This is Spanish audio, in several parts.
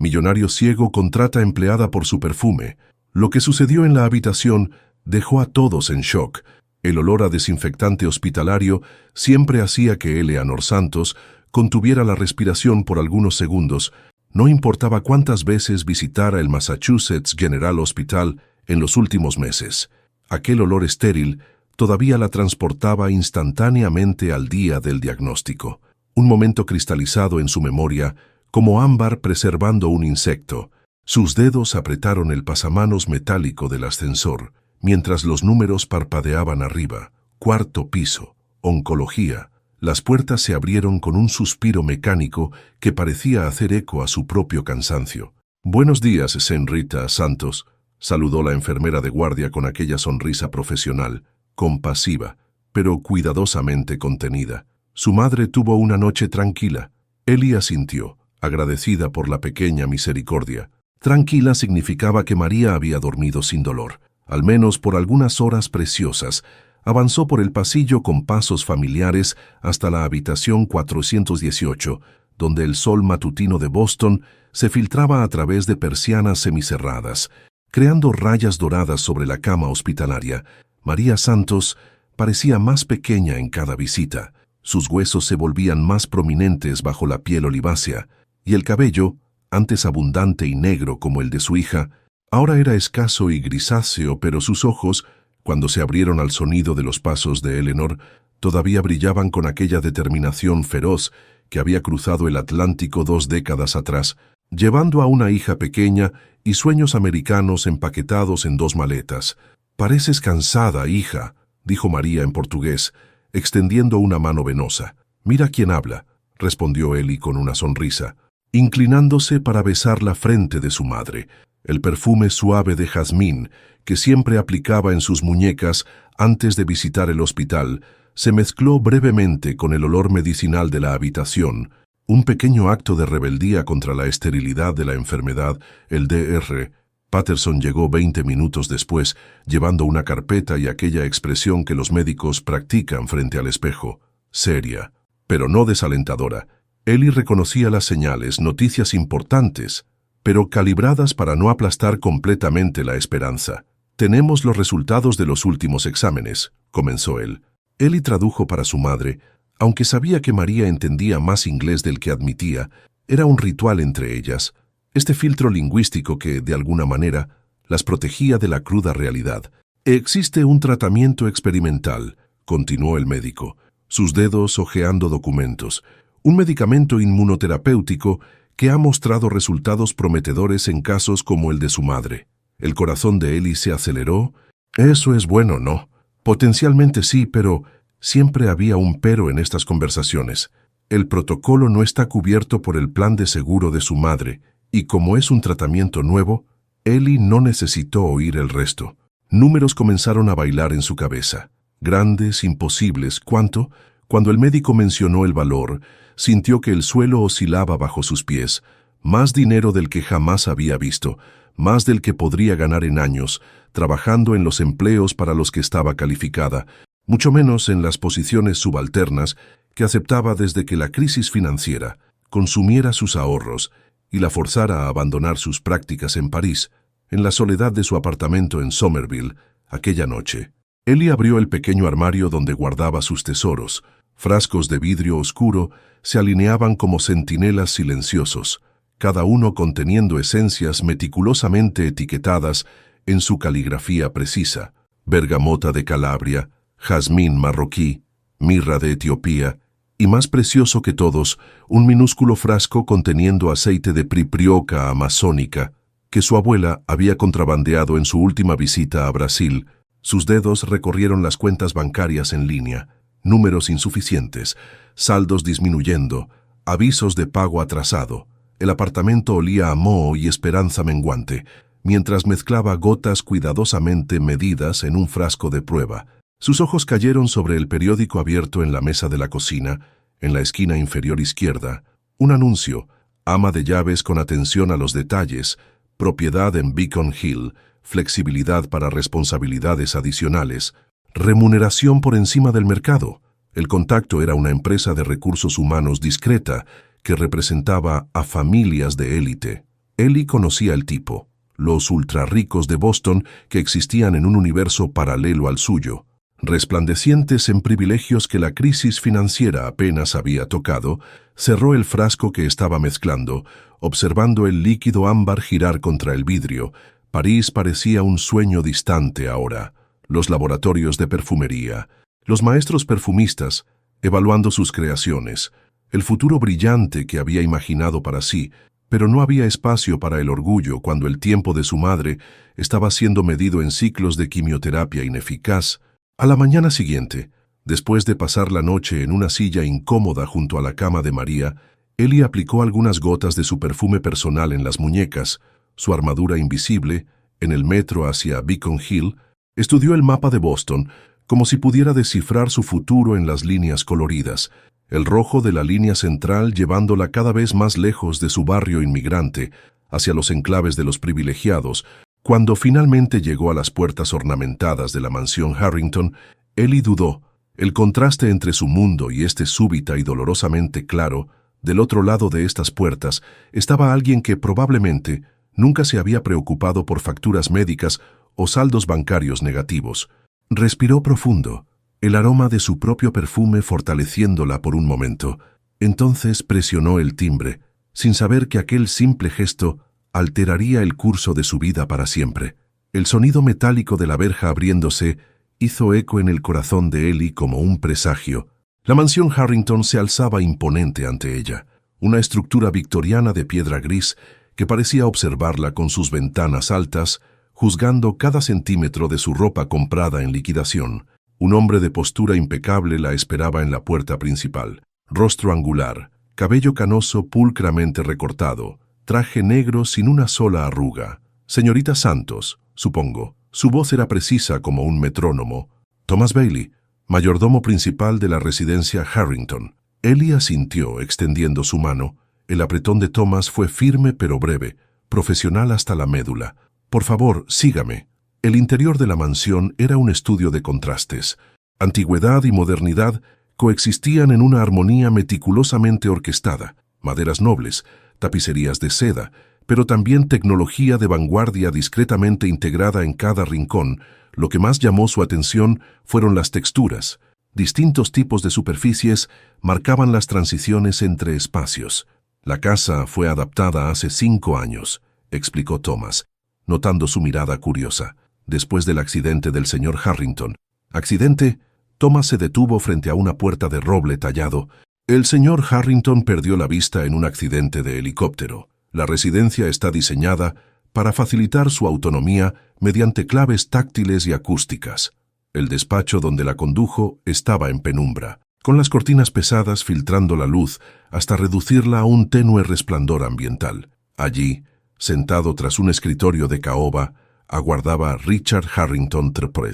Millonario ciego contrata empleada por su perfume. Lo que sucedió en la habitación dejó a todos en shock. El olor a desinfectante hospitalario siempre hacía que Eleanor Santos contuviera la respiración por algunos segundos, no importaba cuántas veces visitara el Massachusetts General Hospital en los últimos meses. Aquel olor estéril todavía la transportaba instantáneamente al día del diagnóstico. Un momento cristalizado en su memoria, como ámbar preservando un insecto. Sus dedos apretaron el pasamanos metálico del ascensor, mientras los números parpadeaban arriba. 4º piso, oncología. Las puertas se abrieron con un suspiro mecánico que parecía hacer eco a su propio cansancio. «Buenos días, señorita Santos», saludó la enfermera de guardia con aquella sonrisa profesional, compasiva, pero cuidadosamente contenida. Su madre tuvo una noche tranquila. Ellie asintió, agradecida por la pequeña misericordia. Tranquila significaba que María había dormido sin dolor, al menos por algunas horas preciosas. Avanzó por el pasillo con pasos familiares hasta la habitación 418, donde el sol matutino de Boston se filtraba a través de persianas semicerradas, creando rayas doradas sobre la cama hospitalaria. María Santos parecía más pequeña en cada visita. Sus huesos se volvían más prominentes bajo la piel olivácea, y el cabello, antes abundante y negro como el de su hija, ahora era escaso y grisáceo, pero sus ojos, cuando se abrieron al sonido de los pasos de Eleanor, todavía brillaban con aquella determinación feroz que había cruzado el Atlántico 2 décadas atrás, llevando a una hija pequeña y sueños americanos empaquetados en 2 maletas. «Pareces cansada, hija», dijo María en portugués, extendiendo una mano venosa. «Mira quién habla», respondió Ellie con una sonrisa, inclinándose para besar la frente de su madre. El perfume suave de jazmín que siempre aplicaba en sus muñecas antes de visitar el hospital se mezcló brevemente con el olor medicinal de la habitación, un pequeño acto de rebeldía contra la esterilidad de la enfermedad, el Dr. Patterson llegó 20 minutos después, llevando una carpeta y aquella expresión que los médicos practican frente al espejo, seria, pero no desalentadora. Ellie reconocía las señales, noticias importantes, pero calibradas para no aplastar completamente la esperanza. «Tenemos los resultados de los últimos exámenes», comenzó él. Ellie tradujo para su madre, aunque sabía que María entendía más inglés del que admitía. Era un ritual entre ellas, este filtro lingüístico que, de alguna manera, las protegía de la cruda realidad. «Existe un tratamiento experimental», continuó el médico, sus dedos hojeando documentos, «un medicamento inmunoterapéutico que ha mostrado resultados prometedores en casos como el de su madre». El corazón de Ellie se aceleró. «Eso es bueno, ¿no?» «Potencialmente sí, pero siempre había un pero en estas conversaciones. El protocolo no está cubierto por el plan de seguro de su madre, y como es un tratamiento nuevo, Ellie no necesitó oír el resto». Números comenzaron a bailar en su cabeza. Grandes, imposibles. ¿Cuánto? Cuando el médico mencionó el valor, sintió que el suelo oscilaba bajo sus pies. Más dinero del que jamás había visto, más del que podría ganar en años, trabajando en los empleos para los que estaba calificada, mucho menos en las posiciones subalternas que aceptaba desde que la crisis financiera consumiera sus ahorros y la forzara a abandonar sus prácticas en París, en la soledad de su apartamento en Somerville, aquella noche. Ellie abrió el pequeño armario donde guardaba sus tesoros. Frascos de vidrio oscuro se alineaban como centinelas silenciosos, cada uno conteniendo esencias meticulosamente etiquetadas en su caligrafía precisa: bergamota de Calabria, jazmín marroquí, mirra de Etiopía, y más precioso que todos, un minúsculo frasco conteniendo aceite de piprioca amazónica, que su abuela había contrabandeado en su última visita a Brasil. Sus dedos recorrieron las cuentas bancarias en línea, números insuficientes, saldos disminuyendo, avisos de pago atrasado. El apartamento olía a moho y esperanza menguante, mientras mezclaba gotas cuidadosamente medidas en un frasco de prueba. Sus ojos cayeron sobre el periódico abierto en la mesa de la cocina, en la esquina inferior izquierda. Un anuncio: ama de llaves con atención a los detalles, propiedad en Beacon Hill, flexibilidad para responsabilidades adicionales, remuneración por encima del mercado. El contacto era una empresa de recursos humanos discreta que representaba a familias de élite. Ellie conocía el tipo, los ultrarricos de Boston que existían en un universo paralelo al suyo, resplandecientes en privilegios que la crisis financiera apenas había tocado. Cerró el frasco que estaba mezclando, observando el líquido ámbar girar contra el vidrio. París parecía un sueño distante ahora. Los laboratorios de perfumería, los maestros perfumistas, evaluando sus creaciones, el futuro brillante que había imaginado para sí, pero no había espacio para el orgullo cuando el tiempo de su madre estaba siendo medido en ciclos de quimioterapia ineficaz. A la mañana siguiente, después de pasar la noche en una silla incómoda junto a la cama de María, Ellie aplicó algunas gotas de su perfume personal en las muñecas, su armadura invisible, en el metro hacia Beacon Hill. Estudió el mapa de Boston como si pudiera descifrar su futuro en las líneas coloridas, el rojo de la línea central llevándola cada vez más lejos de su barrio inmigrante, hacia los enclaves de los privilegiados. Cuando finalmente llegó a las puertas ornamentadas de la mansión Harrington, Ellie dudó. El contraste entre su mundo y este súbita y dolorosamente claro, del otro lado de estas puertas, estaba alguien que probablemente nunca se había preocupado por facturas médicas o saldos bancarios negativos. Respiró profundo, el aroma de su propio perfume fortaleciéndola por un momento. Entonces presionó el timbre, sin saber que aquel simple gesto alteraría el curso de su vida para siempre. El sonido metálico de la verja abriéndose hizo eco en el corazón de Ellie como un presagio. La mansión Harrington se alzaba imponente ante ella, una estructura victoriana de piedra gris que parecía observarla con sus ventanas altas, juzgando cada centímetro de su ropa comprada en liquidación. Un hombre de postura impecable la esperaba en la puerta principal. Rostro angular, cabello canoso pulcramente recortado, traje negro sin una sola arruga. Señorita Santos, supongo. Su voz era precisa como un metrónomo. Thomas Bailey, mayordomo principal de la residencia Harrington. Ellie asintió, extendiendo su mano. El apretón de Thomas fue firme pero breve, profesional hasta la médula. Por favor, sígame. El interior de la mansión era un estudio de contrastes. Antigüedad y modernidad coexistían en una armonía meticulosamente orquestada. Maderas nobles, tapicerías de seda, pero también tecnología de vanguardia discretamente integrada en cada rincón. Lo que más llamó su atención fueron las texturas. Distintos tipos de superficies marcaban las transiciones entre espacios. La casa fue adaptada hace 5 años, explicó Thomas, notando su mirada curiosa. Después del accidente del señor Harrington. ¿Accidente? Thomas se detuvo frente a una puerta de roble tallado. El señor Harrington perdió la vista en un accidente de helicóptero. La residencia está diseñada para facilitar su autonomía mediante claves táctiles y acústicas. El despacho donde la condujo estaba en penumbra, con las cortinas pesadas filtrando la luz hasta reducirla a un tenue resplandor ambiental. Allí, sentado tras un escritorio de caoba, aguardaba Richard Harrington III.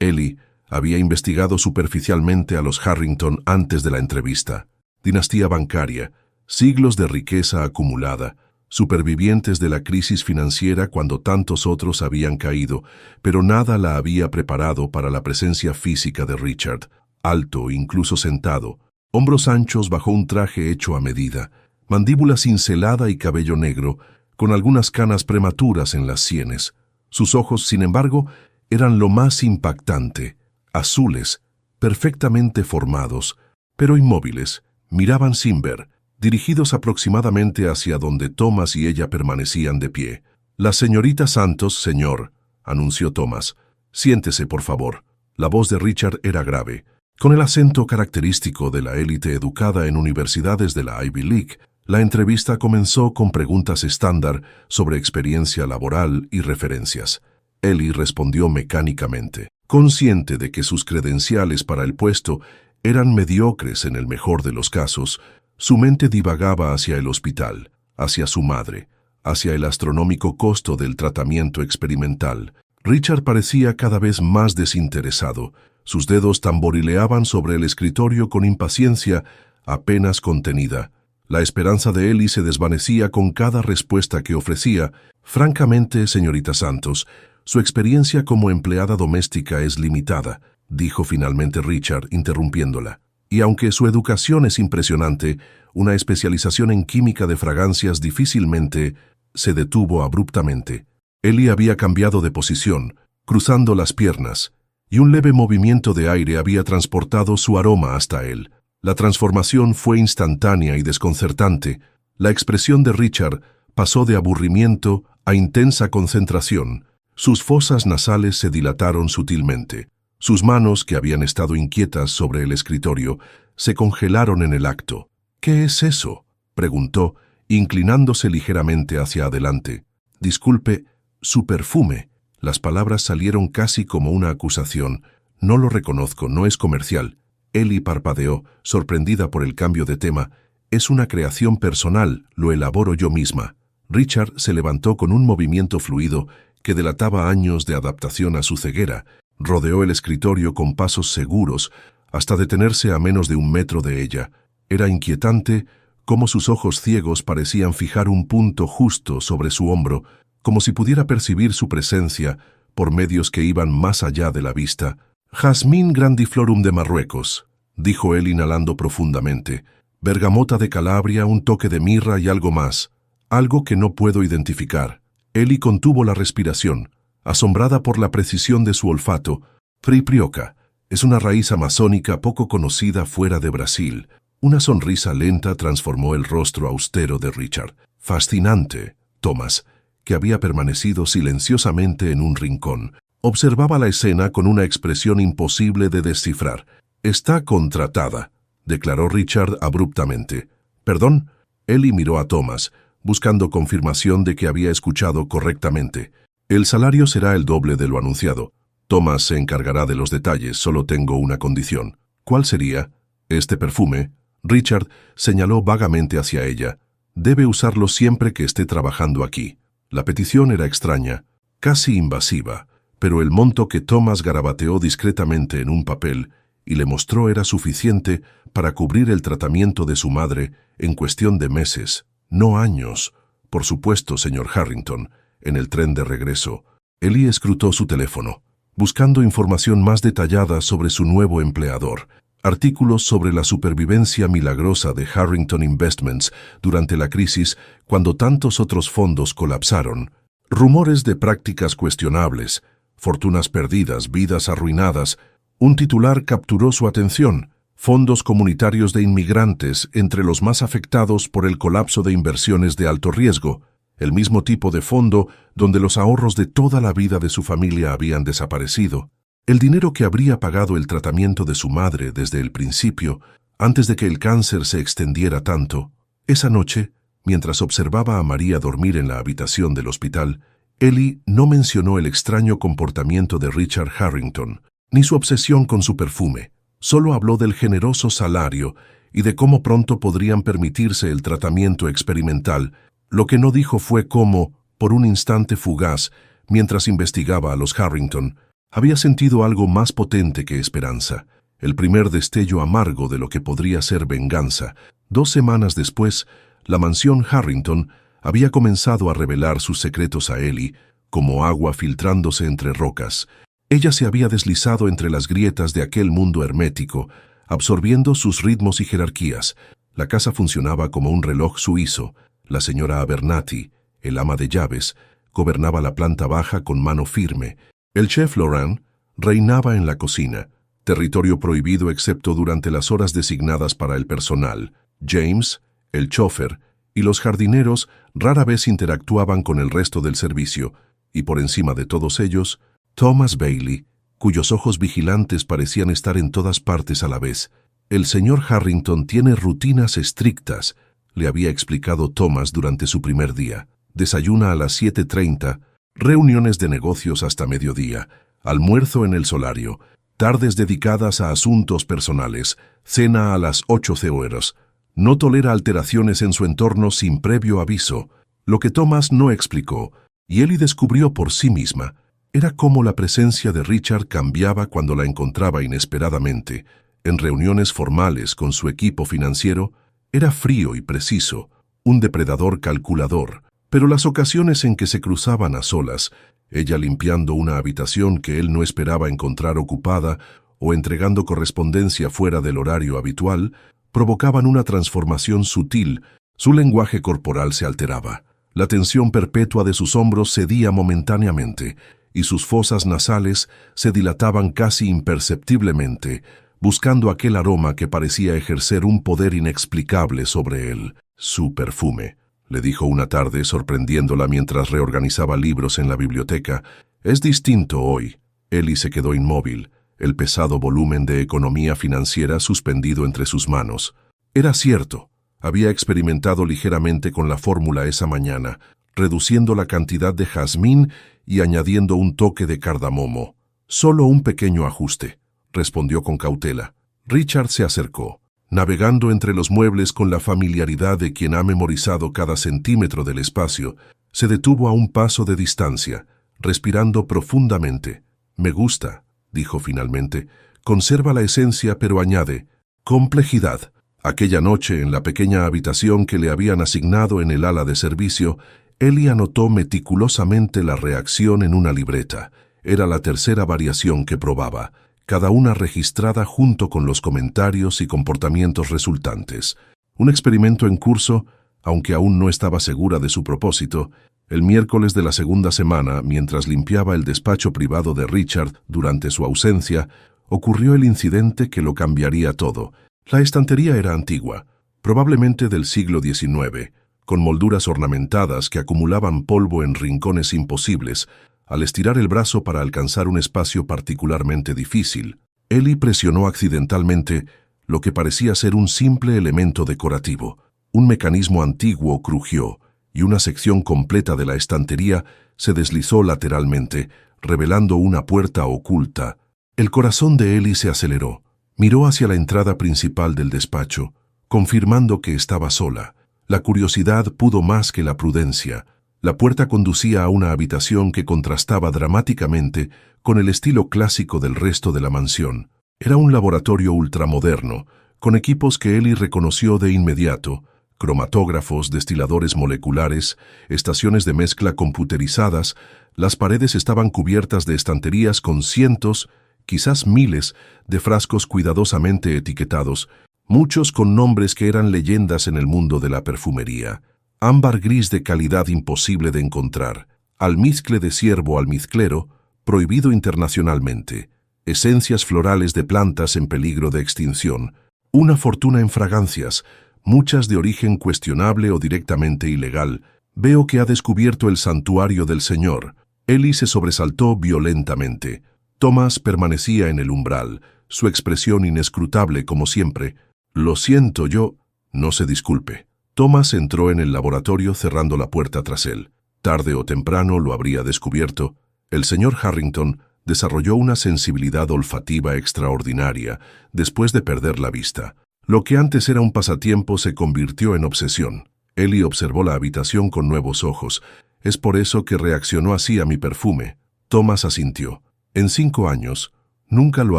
Ellie había investigado superficialmente a los Harrington antes de la entrevista. Dinastía bancaria, siglos de riqueza acumulada, supervivientes de la crisis financiera cuando tantos otros habían caído, pero nada la había preparado para la presencia física de Richard, alto, incluso sentado, hombros anchos bajo un traje hecho a medida, mandíbula cincelada y cabello negro, con algunas canas prematuras en las sienes. Sus ojos, sin embargo, eran lo más impactante, azules, perfectamente formados, pero inmóviles, miraban sin ver, dirigidos aproximadamente hacia donde Thomas y ella permanecían de pie. «La señorita Santos, señor», anunció Thomas. «Siéntese, por favor». La voz de Richard era grave. Con el acento característico de la élite educada en universidades de la Ivy League, la entrevista comenzó con preguntas estándar sobre experiencia laboral y referencias. Ellie respondió mecánicamente, consciente de que sus credenciales para el puesto eran mediocres en el mejor de los casos. Su mente divagaba hacia el hospital, hacia su madre, hacia el astronómico costo del tratamiento experimental. Richard parecía cada vez más desinteresado. Sus dedos tamborileaban sobre el escritorio con impaciencia apenas contenida. La esperanza de Ellie se desvanecía con cada respuesta que ofrecía. «Francamente, señorita Santos, su experiencia como empleada doméstica es limitada», dijo finalmente Richard, interrumpiéndola. «Y aunque su educación es impresionante, una especialización en química de fragancias difícilmente...» se detuvo abruptamente. Ellie había cambiado de posición, cruzando las piernas, y un leve movimiento de aire había transportado su aroma hasta él. La transformación fue instantánea y desconcertante. La expresión de Richard pasó de aburrimiento a intensa concentración. Sus fosas nasales se dilataron sutilmente. Sus manos, que habían estado inquietas sobre el escritorio, se congelaron en el acto. «¿Qué es eso?», preguntó, inclinándose ligeramente hacia adelante. «Disculpe, su perfume». Las palabras salieron casi como una acusación. «No lo reconozco, no es comercial». Ellie parpadeó, sorprendida por el cambio de tema. «Es una creación personal, lo elaboro yo misma». Richard se levantó con un movimiento fluido que delataba años de adaptación a su ceguera. Rodeó el escritorio con pasos seguros, hasta detenerse a menos de 1 metro de ella. Era inquietante cómo sus ojos ciegos parecían fijar un punto justo sobre su hombro, como si pudiera percibir su presencia por medios que iban más allá de la vista. «Jazmín grandiflorum de Marruecos», dijo él inhalando profundamente. «Bergamota de Calabria, un toque de mirra y algo más. Algo que no puedo identificar». Ellie contuvo la respiración, asombrada por la precisión de su olfato. «Friprioca. Es una raíz amazónica poco conocida fuera de Brasil». Una sonrisa lenta transformó el rostro austero de Richard. «Fascinante». Thomas, que había permanecido silenciosamente en un rincón, observaba la escena con una expresión imposible de descifrar. «Está contratada», declaró Richard abruptamente. «¿Perdón?». Ellie miró a Thomas, buscando confirmación de que había escuchado correctamente. «El salario será el doble de lo anunciado. Thomas se encargará de los detalles, solo tengo una condición». «¿Cuál sería?» «Este perfume». Richard señaló vagamente hacia ella. «Debe usarlo siempre que esté trabajando aquí». La petición era extraña, casi invasiva, pero el monto que Thomas garabateó discretamente en un papel y le mostró era suficiente para cubrir el tratamiento de su madre en cuestión de meses, no años. «Por supuesto, señor Harrington». En el tren de regreso, Ellie escrutó su teléfono, buscando información más detallada sobre su nuevo empleador. Artículos sobre la supervivencia milagrosa de Harrington Investments durante la crisis cuando tantos otros fondos colapsaron. Rumores de prácticas cuestionables, fortunas perdidas, vidas arruinadas. Un titular capturó su atención: fondos comunitarios de inmigrantes entre los más afectados por el colapso de inversiones de alto riesgo, el mismo tipo de fondo donde los ahorros de toda la vida de su familia habían desaparecido. El dinero que habría pagado el tratamiento de su madre desde el principio, antes de que el cáncer se extendiera tanto. Esa noche, mientras observaba a María dormir en la habitación del hospital, Ellie no mencionó el extraño comportamiento de Richard Harrington, ni su obsesión con su perfume. Solo habló del generoso salario y de cómo pronto podrían permitirse el tratamiento experimental. Lo que no dijo fue cómo, por un instante fugaz, mientras investigaba a los Harrington, había sentido algo más potente que esperanza, el primer destello amargo de lo que podría ser venganza. 2 semanas después, la mansión Harrington había comenzado a revelar sus secretos a Ellie, como agua filtrándose entre rocas. Ella se había deslizado entre las grietas de aquel mundo hermético, absorbiendo sus ritmos y jerarquías. La casa funcionaba como un reloj suizo. La señora Abernathy, el ama de llaves, gobernaba la planta baja con mano firme. El chef Laurent reinaba en la cocina, territorio prohibido excepto durante las horas designadas para el personal. James, el chofer, y los jardineros rara vez interactuaban con el resto del servicio, y por encima de todos ellos, Thomas Bailey, cuyos ojos vigilantes parecían estar en todas partes a la vez. «El señor Harrington tiene rutinas estrictas», le había explicado Thomas durante su primer día. «Desayuna a las 7:30, reuniones de negocios hasta mediodía, almuerzo en el solario, tardes dedicadas a asuntos personales, cena a las 8 horas. No tolera alteraciones en su entorno sin previo aviso». Lo que Thomas no explicó, y Ellie descubrió por sí misma, era cómo la presencia de Richard cambiaba cuando la encontraba inesperadamente. En reuniones formales con su equipo financiero, era frío y preciso, un depredador calculador. Pero las ocasiones en que se cruzaban a solas, ella limpiando una habitación que él no esperaba encontrar ocupada o entregando correspondencia fuera del horario habitual, provocaban una transformación sutil. Su lenguaje corporal se alteraba. La tensión perpetua de sus hombros cedía momentáneamente, y sus fosas nasales se dilataban casi imperceptiblemente, buscando aquel aroma que parecía ejercer un poder inexplicable sobre él. Su perfume, le dijo una tarde, sorprendiéndola mientras reorganizaba libros en la biblioteca, es distinto hoy. Ellie se quedó inmóvil, el pesado volumen de economía financiera suspendido entre sus manos. Era cierto, había experimentado ligeramente con la fórmula esa mañana, reduciendo la cantidad de jazmín y añadiendo un toque de cardamomo. Solo un pequeño ajuste, respondió con cautela. Richard se acercó, navegando entre los muebles con la familiaridad de quien ha memorizado cada centímetro del espacio. Se detuvo a un paso de distancia, respirando profundamente. Me gusta, dijo finalmente. Conserva la esencia, pero añade complejidad. Aquella noche, en la pequeña habitación que le habían asignado en el ala de servicio, Ellie anotó meticulosamente la reacción en una libreta. Era la tercera variación que probaba, cada una registrada junto con los comentarios y comportamientos resultantes. Un experimento en curso, aunque aún no estaba segura de su propósito. El miércoles de la segunda semana, mientras limpiaba el despacho privado de Richard durante su ausencia, ocurrió el incidente que lo cambiaría todo. La estantería era antigua, probablemente del siglo XIX, con molduras ornamentadas que acumulaban polvo en rincones imposibles. Al estirar el brazo para alcanzar un espacio particularmente difícil, Ellie presionó accidentalmente lo que parecía ser un simple elemento decorativo. Un mecanismo antiguo crujió, y una sección completa de la estantería se deslizó lateralmente, revelando una puerta oculta. El corazón de Ellie se aceleró. Miró hacia la entrada principal del despacho, confirmando que estaba sola. La curiosidad pudo más que la prudencia. La puerta conducía a una habitación que contrastaba dramáticamente con el estilo clásico del resto de la mansión. Era un laboratorio ultramoderno, con equipos que Ellie reconoció de inmediato: cromatógrafos, destiladores moleculares, estaciones de mezcla computerizadas. Las paredes estaban cubiertas de estanterías con cientos, quizás miles, de frascos cuidadosamente etiquetados, muchos con nombres que eran leyendas en el mundo de la perfumería. Ámbar gris de calidad imposible de encontrar, almizcle de ciervo almizclero, prohibido internacionalmente, esencias florales de plantas en peligro de extinción, una fortuna en fragancias, muchas de origen cuestionable o directamente ilegal. Veo que ha descubierto el santuario del Señor. Ellie se sobresaltó violentamente. Thomas permanecía en el umbral, su expresión inescrutable como siempre. Lo siento, yo... No se disculpe. Thomas entró en el laboratorio cerrando la puerta tras él. Tarde o temprano lo habría descubierto. El señor Harrington desarrolló una sensibilidad olfativa extraordinaria después de perder la vista. Lo que antes era un pasatiempo se convirtió en obsesión. Ellie observó la habitación con nuevos ojos. Es por eso que reaccionó así a mi perfume. Thomas asintió. En 5 años, nunca lo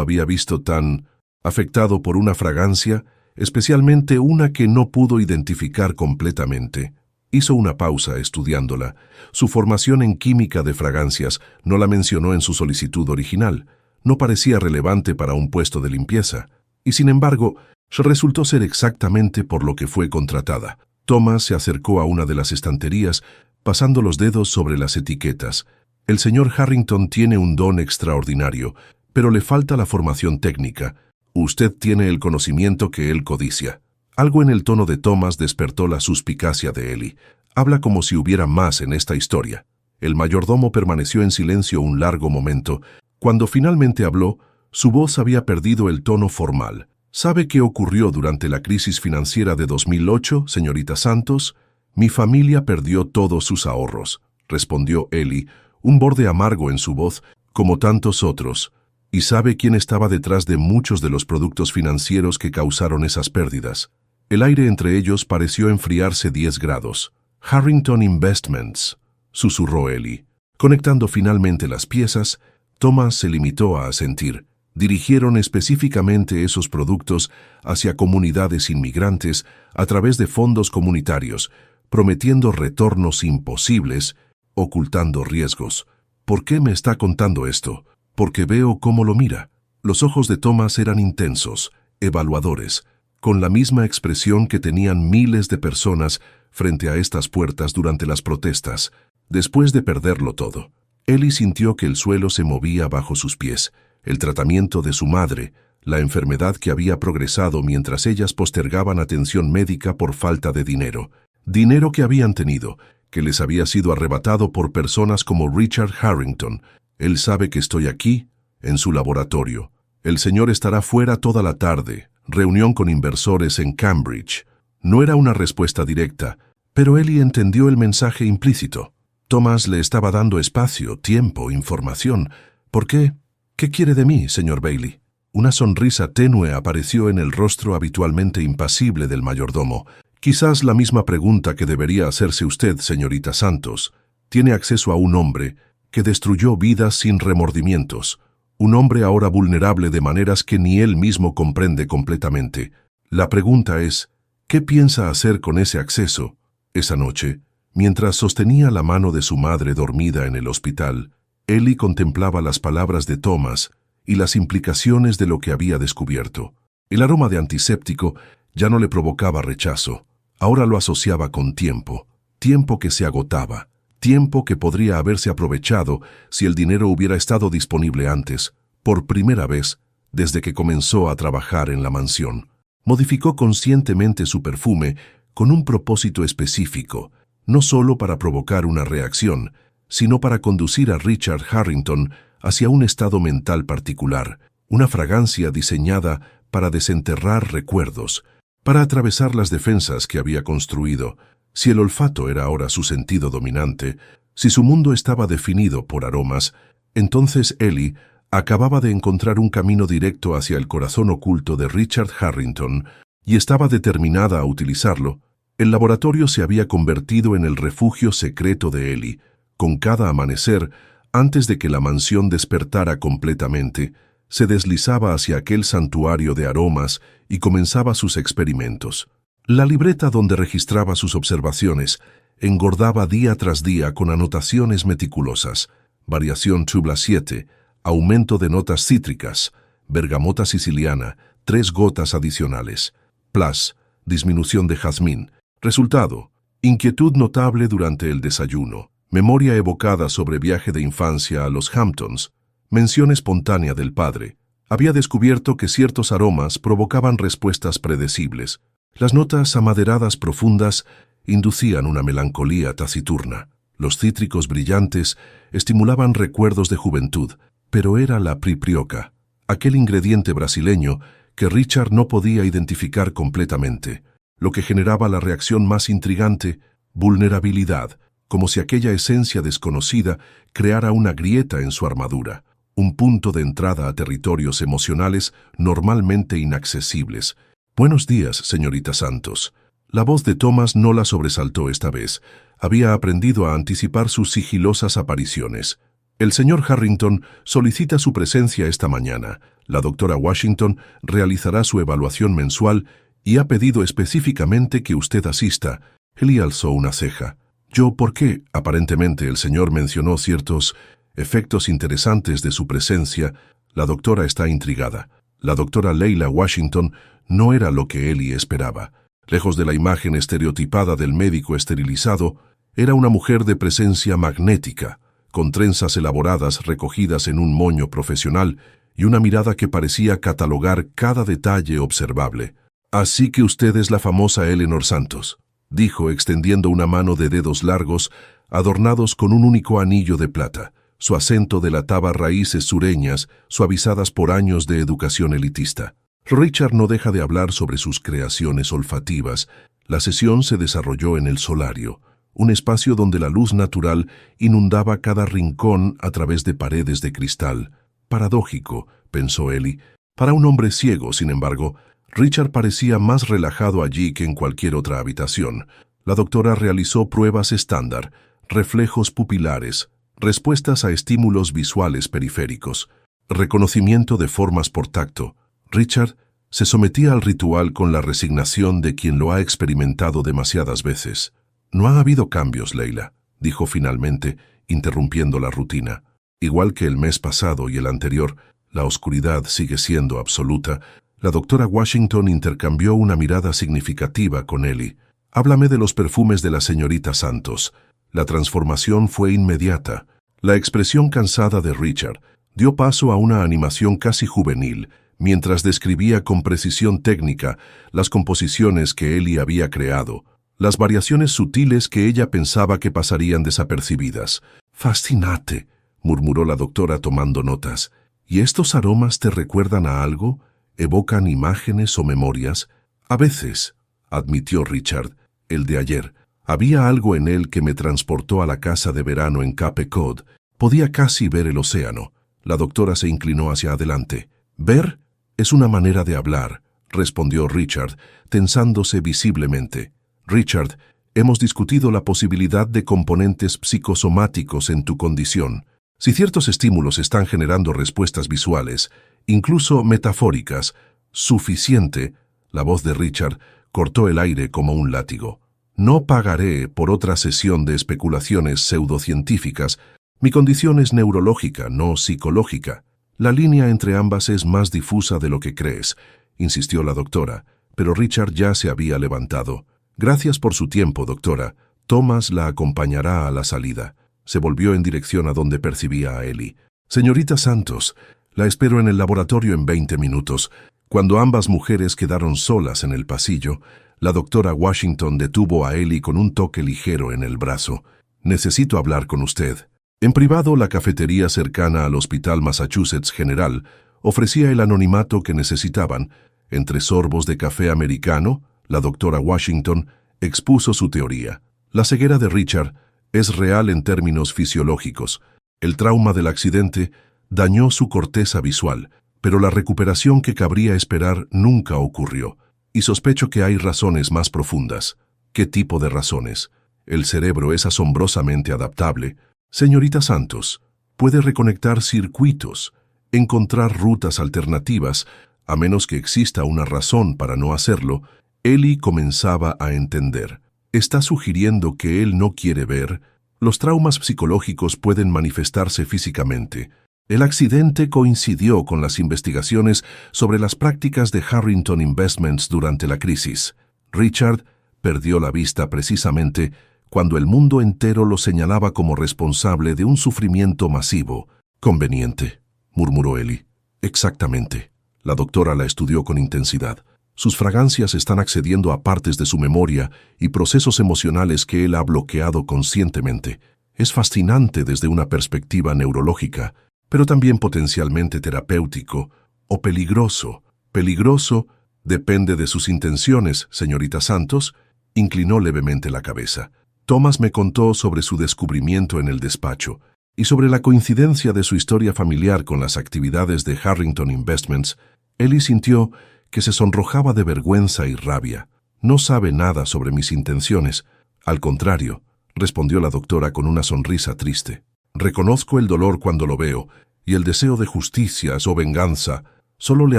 había visto tan afectado por una fragancia, especialmente una que no pudo identificar completamente. Hizo una pausa estudiándola. Su formación en química de fragancias no la mencionó en su solicitud original. No parecía relevante para un puesto de limpieza. Y sin embargo, resultó ser exactamente por lo que fue contratada. Thomas se acercó a una de las estanterías, pasando los dedos sobre las etiquetas. El señor Harrington tiene un don extraordinario, pero le falta la formación técnica. Usted tiene el conocimiento que él codicia. Algo en el tono de Thomas despertó la suspicacia de Ellie. Habla como si hubiera más en esta historia. El mayordomo permaneció en silencio un largo momento. Cuando finalmente habló, su voz había perdido el tono formal. ¿Sabe qué ocurrió durante la crisis financiera de 2008, señorita Santos? Mi familia perdió todos sus ahorros, respondió Ellie, un borde amargo en su voz, como tantos otros. ¿Y sabe quién estaba detrás de muchos de los productos financieros que causaron esas pérdidas? El aire entre ellos pareció enfriarse 10 grados. Harrington Investments, susurró Ellie. Conectando finalmente las piezas, Thomas se limitó a asentir. Dirigieron específicamente esos productos hacia comunidades inmigrantes a través de fondos comunitarios, prometiendo retornos imposibles, ocultando riesgos. ¿Por qué me está contando esto? Porque veo cómo lo mira. Los ojos de Thomas eran intensos, evaluadores. con la misma expresión que tenían miles de personas frente a estas puertas durante las protestas. Después de perderlo todo, Ellie sintió que el suelo se movía bajo sus pies. El tratamiento de su madre, la enfermedad que había progresado mientras ellas postergaban atención médica por falta de dinero. Dinero que habían tenido, que les había sido arrebatado por personas como Richard Harrington. Él sabe que estoy aquí, en su laboratorio. El señor estará fuera toda la tarde. Reunión con inversores en Cambridge. No era una respuesta directa, pero Ellie entendió el mensaje implícito. Thomas le estaba dando espacio, tiempo, información. ¿Por qué? ¿Qué quiere de mí, señor Bailey? Una sonrisa tenue apareció en el rostro habitualmente impasible del mayordomo. Quizás la misma pregunta que debería hacerse usted, señorita Santos. Tiene acceso a un hombre que destruyó vidas sin remordimientos. Un hombre ahora vulnerable de maneras que ni él mismo comprende completamente. La pregunta es, ¿qué piensa hacer con ese acceso? Esa noche, mientras sostenía la mano de su madre dormida en el hospital, Ellie contemplaba las palabras de Thomas y las implicaciones de lo que había descubierto. El aroma de antiséptico ya no le provocaba rechazo. Ahora lo asociaba con tiempo. Tiempo que se agotaba. Tiempo que podría haberse aprovechado si el dinero hubiera estado disponible antes, por primera vez, desde que comenzó a trabajar en la mansión. Modificó conscientemente su perfume con un propósito específico, no solo para provocar una reacción, sino para conducir a Richard Harrington hacia un estado mental particular, una fragancia diseñada para desenterrar recuerdos, para atravesar las defensas que había construido. Si el olfato era ahora su sentido dominante, si su mundo estaba definido por aromas, entonces Ellie acababa de encontrar un camino directo hacia el corazón oculto de Richard Harrington y estaba determinada a utilizarlo. El laboratorio se había convertido en el refugio secreto de Ellie. Con cada amanecer, antes de que la mansión despertara completamente, se deslizaba hacia aquel santuario de aromas y comenzaba sus experimentos. La libreta donde registraba sus observaciones engordaba día tras día con anotaciones meticulosas. Variación Tubla 7, aumento de notas cítricas, bergamota siciliana, 3 gotas adicionales. Plus, disminución de jazmín. Resultado, inquietud notable durante el desayuno. Memoria evocada sobre viaje de infancia a los Hamptons. Mención espontánea del padre. Había descubierto que ciertos aromas provocaban respuestas predecibles. Las notas amaderadas profundas inducían una melancolía taciturna. Los cítricos brillantes estimulaban recuerdos de juventud, pero era la priprioca, aquel ingrediente brasileño que Richard no podía identificar completamente, lo que generaba la reacción más intrigante, vulnerabilidad, como si aquella esencia desconocida creara una grieta en su armadura, un punto de entrada a territorios emocionales normalmente inaccesibles. «Buenos días, señorita Santos». La voz de Thomas no la sobresaltó esta vez. Había aprendido a anticipar sus sigilosas apariciones. «El señor Harrington solicita su presencia esta mañana. La doctora Washington realizará su evaluación mensual y ha pedido específicamente que usted asista». Ellie alzó una ceja. «¿Yo por qué?» Aparentemente el señor mencionó ciertos efectos interesantes de su presencia. La doctora está intrigada. La doctora Leila Washington no era lo que Ellie esperaba. Lejos de la imagen estereotipada del médico esterilizado, era una mujer de presencia magnética, con trenzas elaboradas recogidas en un moño profesional y una mirada que parecía catalogar cada detalle observable. «Así que usted es la famosa Eleanor Santos», dijo extendiendo una mano de dedos largos, adornados con un único anillo de plata. Su acento delataba raíces sureñas, suavizadas por años de educación elitista. Richard no deja de hablar sobre sus creaciones olfativas. La sesión se desarrolló en el solario, un espacio donde la luz natural inundaba cada rincón a través de paredes de cristal. Paradójico, pensó Ellie. Para un hombre ciego, sin embargo, Richard parecía más relajado allí que en cualquier otra habitación. La doctora realizó pruebas estándar, reflejos pupilares, respuestas a estímulos visuales periféricos, reconocimiento de formas por tacto. Richard se sometía al ritual con la resignación de quien lo ha experimentado demasiadas veces. «No ha habido cambios, Leila», dijo finalmente, interrumpiendo la rutina. «Igual que el mes pasado y el anterior, la oscuridad sigue siendo absoluta. La doctora Washington intercambió una mirada significativa con Ellie. «Háblame de los perfumes de la señorita Santos». La transformación fue inmediata. La expresión cansada de Richard dio paso a una animación casi juvenil, mientras describía con precisión técnica las composiciones que Ellie había creado, las variaciones sutiles que ella pensaba que pasarían desapercibidas. «Fascinante», murmuró la doctora tomando notas. «¿Y estos aromas te recuerdan a algo? ¿Evocan imágenes o memorias?» «A veces», admitió Richard, «el de ayer. Había algo en él que me transportó a la casa de verano en Cape Cod. Podía casi ver el océano». La doctora se inclinó hacia adelante. «¿Ver? Es una manera de hablar», respondió Richard, tensándose visiblemente. «Richard, hemos discutido la posibilidad de componentes psicosomáticos en tu condición. Si ciertos estímulos están generando respuestas visuales, incluso metafóricas, suficiente». La voz de Richard cortó el aire como un látigo. «No pagaré por otra sesión de especulaciones pseudocientíficas. Mi condición es neurológica, no psicológica. La línea entre ambas es más difusa de lo que crees», insistió la doctora, pero Richard ya se había levantado. «Gracias por su tiempo, doctora. Thomas la acompañará a la salida». Se volvió en dirección a donde percibía a Ellie. «Señorita Santos, la espero en el laboratorio en 20 minutos». Cuando ambas mujeres quedaron solas en el pasillo, la doctora Washington detuvo a Ellie con un toque ligero en el brazo. «Necesito hablar con usted». En privado, la cafetería cercana al Hospital Massachusetts General ofrecía el anonimato que necesitaban. Entre sorbos de café americano, la doctora Washington expuso su teoría. La ceguera de Richard es real en términos fisiológicos. El trauma del accidente dañó su corteza visual, pero la recuperación que cabría esperar nunca ocurrió. Y sospecho que hay razones más profundas. ¿Qué tipo de razones? El cerebro es asombrosamente adaptable. Señorita Santos, puede reconectar circuitos, encontrar rutas alternativas, a menos que exista una razón para no hacerlo. Ellie comenzaba a entender. ¿Está sugiriendo que él no quiere ver? Los traumas psicológicos pueden manifestarse físicamente. El accidente coincidió con las investigaciones sobre las prácticas de Harrington Investments durante la crisis. Richard perdió la vista precisamente cuando el mundo entero lo señalaba como responsable de un sufrimiento masivo. «Conveniente», murmuró Ellie. «Exactamente». La doctora la estudió con intensidad. Sus fragancias están accediendo a partes de su memoria y procesos emocionales que él ha bloqueado conscientemente. Es fascinante desde una perspectiva neurológica, pero también potencialmente terapéutico o peligroso. «Peligroso depende de sus intenciones, señorita Santos», inclinó levemente la cabeza. «Thomas me contó sobre su descubrimiento en el despacho y sobre la coincidencia de su historia familiar con las actividades de Harrington Investments». Ellie sintió que se sonrojaba de vergüenza y rabia. «No sabe nada sobre mis intenciones». «Al contrario», respondió la doctora con una sonrisa triste. «Reconozco el dolor cuando lo veo, y el deseo de justicia o venganza. Solo le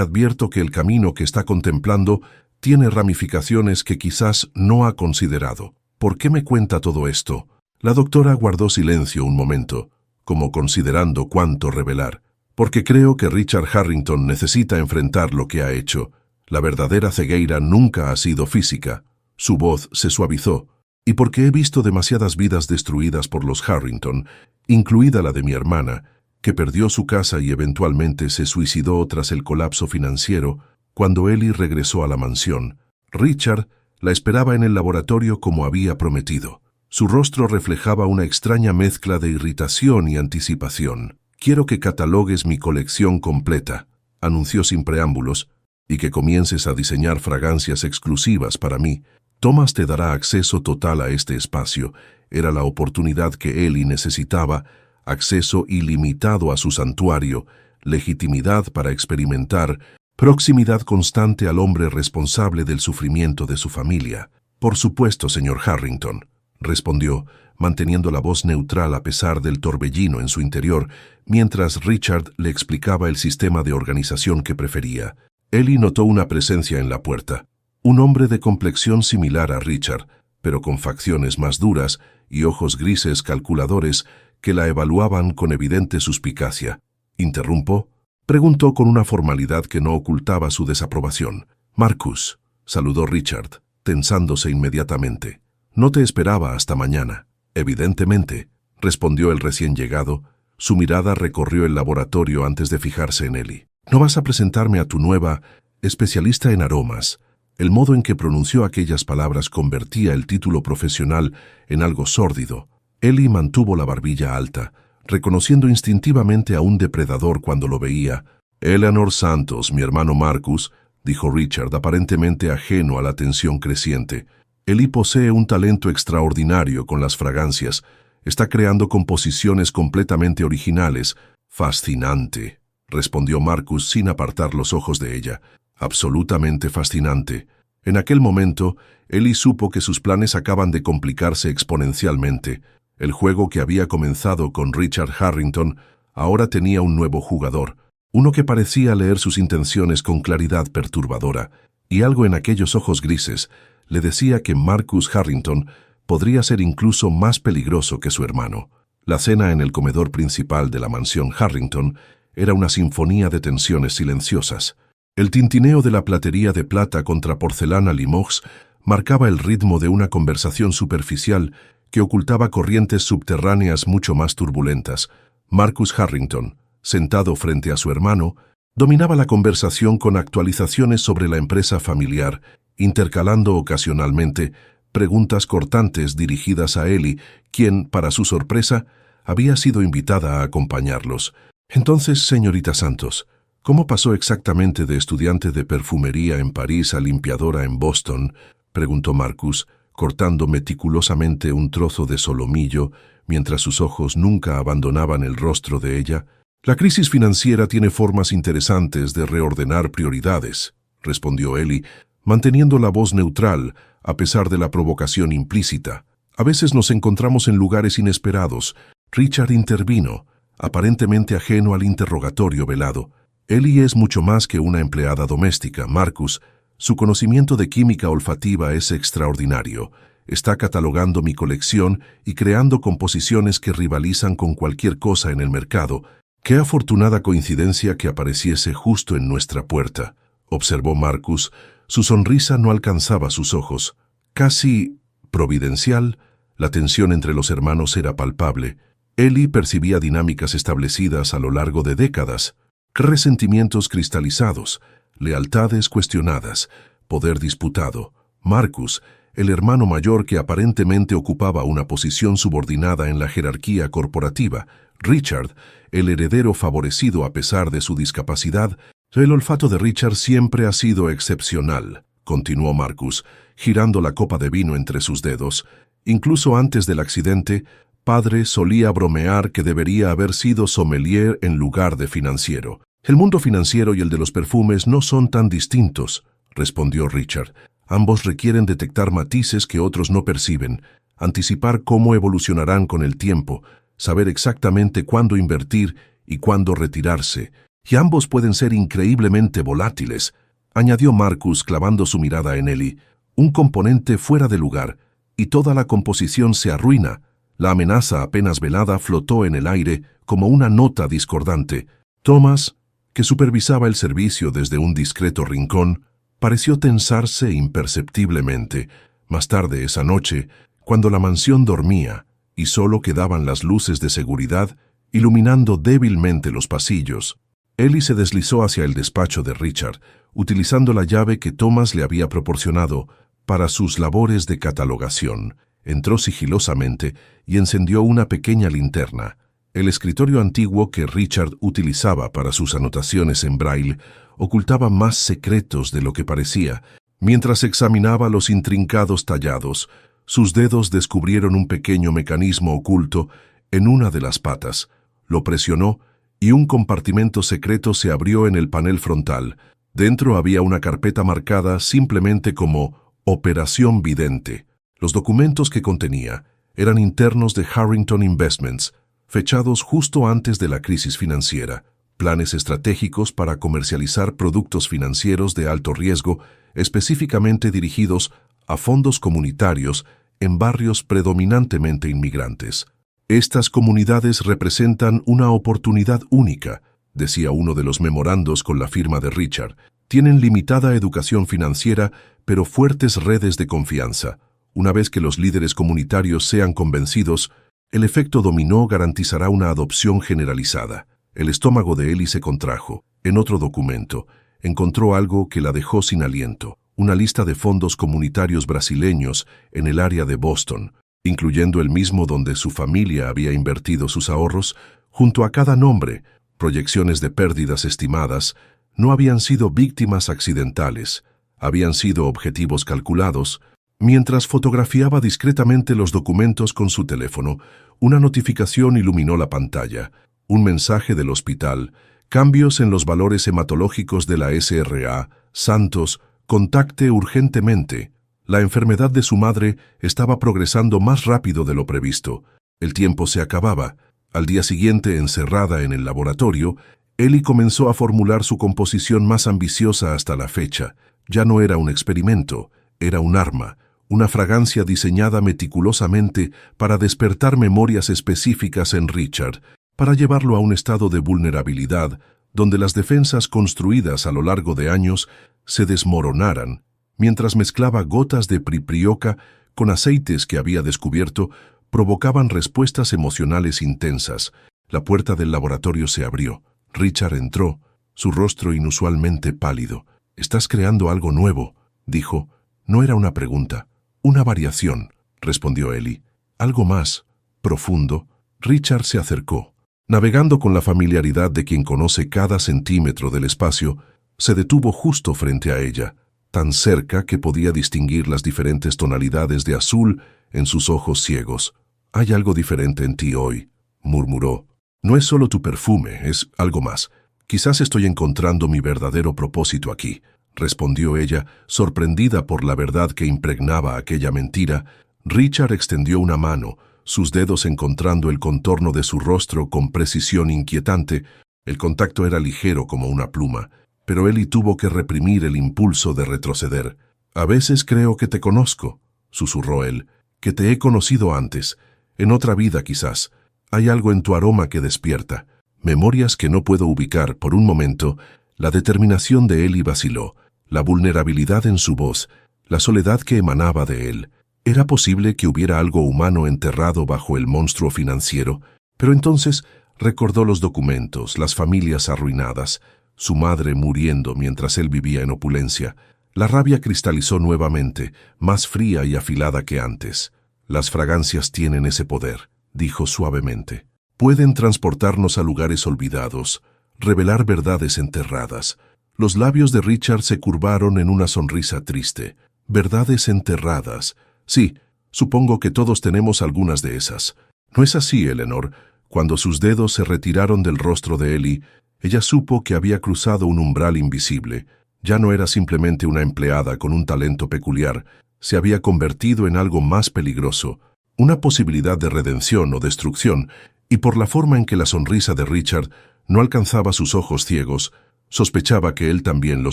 advierto que el camino que está contemplando tiene ramificaciones que quizás no ha considerado. ¿Por qué me cuenta todo esto?» La doctora guardó silencio un momento, como considerando cuánto revelar. «Porque creo que Richard Harrington necesita enfrentar lo que ha hecho. La verdadera ceguera nunca ha sido física». Su voz se suavizó. «Y porque he visto demasiadas vidas destruidas por los Harrington, incluida la de mi hermana, que perdió su casa y eventualmente se suicidó tras el colapso financiero cuando Ellie regresó a la mansión. Richard la esperaba en el laboratorio como había prometido. Su rostro reflejaba una extraña mezcla de irritación y anticipación. «Quiero que catalogues mi colección completa», anunció sin preámbulos, «y que comiences a diseñar fragancias exclusivas para mí. Thomas te dará acceso total a este espacio». Era la oportunidad que Ellie necesitaba, acceso ilimitado a su santuario, legitimidad para experimentar, proximidad constante al hombre responsable del sufrimiento de su familia. «Por supuesto, señor Harrington», respondió, manteniendo la voz neutral a pesar del torbellino en su interior, mientras Richard le explicaba el sistema de organización que prefería. Ellie notó una presencia en la puerta. Un hombre de complexión similar a Richard, pero con facciones más duras y ojos grises calculadores que la evaluaban con evidente suspicacia. «¿Interrumpo?». Preguntó con una formalidad que no ocultaba su desaprobación. «Marcus», saludó Richard, tensándose inmediatamente. «No te esperaba hasta mañana». «Evidentemente», respondió el recién llegado. Su mirada recorrió el laboratorio antes de fijarse en Ellie. «¿No vas a presentarme a tu nueva especialista en aromas?» El modo en que pronunció aquellas palabras convertía el título profesional en algo sórdido. Ellie mantuvo la barbilla alta, reconociendo instintivamente a un depredador cuando lo veía. «Eleanor Santos, mi hermano Marcus», dijo Richard, aparentemente ajeno a la tensión creciente. «Ellie posee un talento extraordinario con las fragancias. Está creando composiciones completamente originales». «Fascinante», respondió Marcus sin apartar los ojos de ella. «Absolutamente fascinante». En aquel momento, Ellie supo que sus planes acaban de complicarse exponencialmente. El juego que había comenzado con Richard Harrington ahora tenía un nuevo jugador, uno que parecía leer sus intenciones con claridad perturbadora, y algo en aquellos ojos grises le decía que Marcus Harrington podría ser incluso más peligroso que su hermano. La cena en el comedor principal de la mansión Harrington era una sinfonía de tensiones silenciosas. El tintineo de la platería de plata contra porcelana Limoges marcaba el ritmo de una conversación superficial que ocultaba corrientes subterráneas mucho más turbulentas. Marcus Harrington, sentado frente a su hermano, dominaba la conversación con actualizaciones sobre la empresa familiar, intercalando ocasionalmente preguntas cortantes dirigidas a Ellie, quien, para su sorpresa, había sido invitada a acompañarlos. «Entonces, señorita Santos, ¿cómo pasó exactamente de estudiante de perfumería en París a limpiadora en Boston?», preguntó Marcus, cortando meticulosamente un trozo de solomillo, mientras sus ojos nunca abandonaban el rostro de ella. «La crisis financiera tiene formas interesantes de reordenar prioridades», respondió Ellie, manteniendo la voz neutral a pesar de la provocación implícita. «A veces nos encontramos en lugares inesperados». Richard intervino, aparentemente ajeno al interrogatorio velado. «Ellie es mucho más que una empleada doméstica, Marcus. Su conocimiento de química olfativa es extraordinario. Está catalogando mi colección y creando composiciones que rivalizan con cualquier cosa en el mercado. Qué afortunada coincidencia que apareciese justo en nuestra puerta», observó Marcus. Su sonrisa no alcanzaba sus ojos. Casi providencial, la tensión entre los hermanos era palpable. Ellie percibía dinámicas establecidas a lo largo de décadas, resentimientos cristalizados, lealtades cuestionadas, poder disputado. Marcus, el hermano mayor que aparentemente ocupaba una posición subordinada en la jerarquía corporativa. Richard, el heredero favorecido a pesar de su discapacidad. «El olfato de Richard siempre ha sido excepcional», continuó Marcus, girando la copa de vino entre sus dedos. «Incluso antes del accidente, padre solía bromear que debería haber sido sommelier en lugar de financiero». «El mundo financiero y el de los perfumes no son tan distintos», respondió Richard. «Ambos requieren detectar matices que otros no perciben, anticipar cómo evolucionarán con el tiempo, saber exactamente cuándo invertir y cuándo retirarse. Y ambos pueden ser increíblemente volátiles», añadió Marcus clavando su mirada en Ellie. «Un componente fuera de lugar, y toda la composición se arruina». La amenaza apenas velada flotó en el aire como una nota discordante. Thomas, que supervisaba el servicio desde un discreto rincón, pareció tensarse imperceptiblemente. Más tarde esa noche, cuando la mansión dormía y solo quedaban las luces de seguridad iluminando débilmente los pasillos, Ellie se deslizó hacia el despacho de Richard, utilizando la llave que Thomas le había proporcionado para sus labores de catalogación. Entró sigilosamente y encendió una pequeña linterna. El escritorio antiguo que Richard utilizaba para sus anotaciones en braille ocultaba más secretos de lo que parecía. Mientras examinaba los intrincados tallados, sus dedos descubrieron un pequeño mecanismo oculto en una de las patas. Lo presionó y un compartimento secreto se abrió en el panel frontal. Dentro había una carpeta marcada simplemente como Operación Vidente. Los documentos que contenía eran internos de Harrington Investments, fechados justo antes de la crisis financiera, planes estratégicos para comercializar productos financieros de alto riesgo, específicamente dirigidos a fondos comunitarios en barrios predominantemente inmigrantes. «Estas comunidades representan una oportunidad única», decía uno de los memorandos con la firma de Richard. Tienen limitada educación financiera, pero fuertes redes de confianza. Una vez que los líderes comunitarios sean convencidos, el efecto dominó garantizará una adopción generalizada. El estómago de Ellie se contrajo. En otro documento, encontró algo que la dejó sin aliento. Una lista de fondos comunitarios brasileños en el área de Boston, incluyendo el mismo donde su familia había invertido sus ahorros. Junto a cada nombre, proyecciones de pérdidas estimadas, no habían sido víctimas accidentales, habían sido objetivos calculados. Mientras fotografiaba discretamente los documentos con su teléfono, una notificación iluminó la pantalla. Un mensaje del hospital: cambios en los valores hematológicos de la SRA. Santos, contacte urgentemente. La enfermedad de su madre estaba progresando más rápido de lo previsto. El tiempo se acababa. Al día siguiente, encerrada en el laboratorio, Ellie comenzó a formular su composición más ambiciosa hasta la fecha. Ya no era un experimento, era un arma, una fragancia diseñada meticulosamente para despertar memorias específicas en Richard, para llevarlo a un estado de vulnerabilidad donde las defensas construidas a lo largo de años se desmoronaran. Mientras mezclaba gotas de piprioca con aceites que había descubierto, provocaban respuestas emocionales intensas. La puerta del laboratorio se abrió. Richard entró, su rostro inusualmente pálido. «Estás creando algo nuevo», dijo. No era una pregunta, una variación, respondió Ellie. Algo más profundo. Richard se acercó. Navegando con la familiaridad de quien conoce cada centímetro del espacio, se detuvo justo frente a ella, tan cerca que podía distinguir las diferentes tonalidades de azul en sus ojos ciegos. «Hay algo diferente en ti hoy», murmuró. «No es solo tu perfume, es algo más. Quizás estoy encontrando mi verdadero propósito aquí», respondió ella, sorprendida por la verdad que impregnaba aquella mentira. Richard extendió una mano, sus dedos encontrando el contorno de su rostro con precisión inquietante. El contacto era ligero como una pluma, pero Ellie tuvo que reprimir el impulso de retroceder. «A veces creo que te conozco», susurró él, «que te he conocido antes, en otra vida quizás. Hay algo en tu aroma que despierta. Memorias que no puedo ubicar». Por un momento, la determinación de Ellie vaciló, la vulnerabilidad en su voz, la soledad que emanaba de él. ¿Era posible que hubiera algo humano enterrado bajo el monstruo financiero? Pero entonces recordó los documentos, las familias arruinadas, su madre muriendo mientras él vivía en opulencia. La rabia cristalizó nuevamente, más fría y afilada que antes. «Las fragancias tienen ese poder», dijo suavemente. «Pueden transportarnos a lugares olvidados, revelar verdades enterradas». Los labios de Richard se curvaron en una sonrisa triste. «Verdades enterradas. Sí, supongo que todos tenemos algunas de esas. ¿No es así, Eleanor?» Cuando sus dedos se retiraron del rostro de Ellie, ella supo que había cruzado un umbral invisible. Ya no era simplemente una empleada con un talento peculiar, se había convertido en algo más peligroso, una posibilidad de redención o destrucción, y por la forma en que la sonrisa de Richard no alcanzaba sus ojos ciegos, sospechaba que él también lo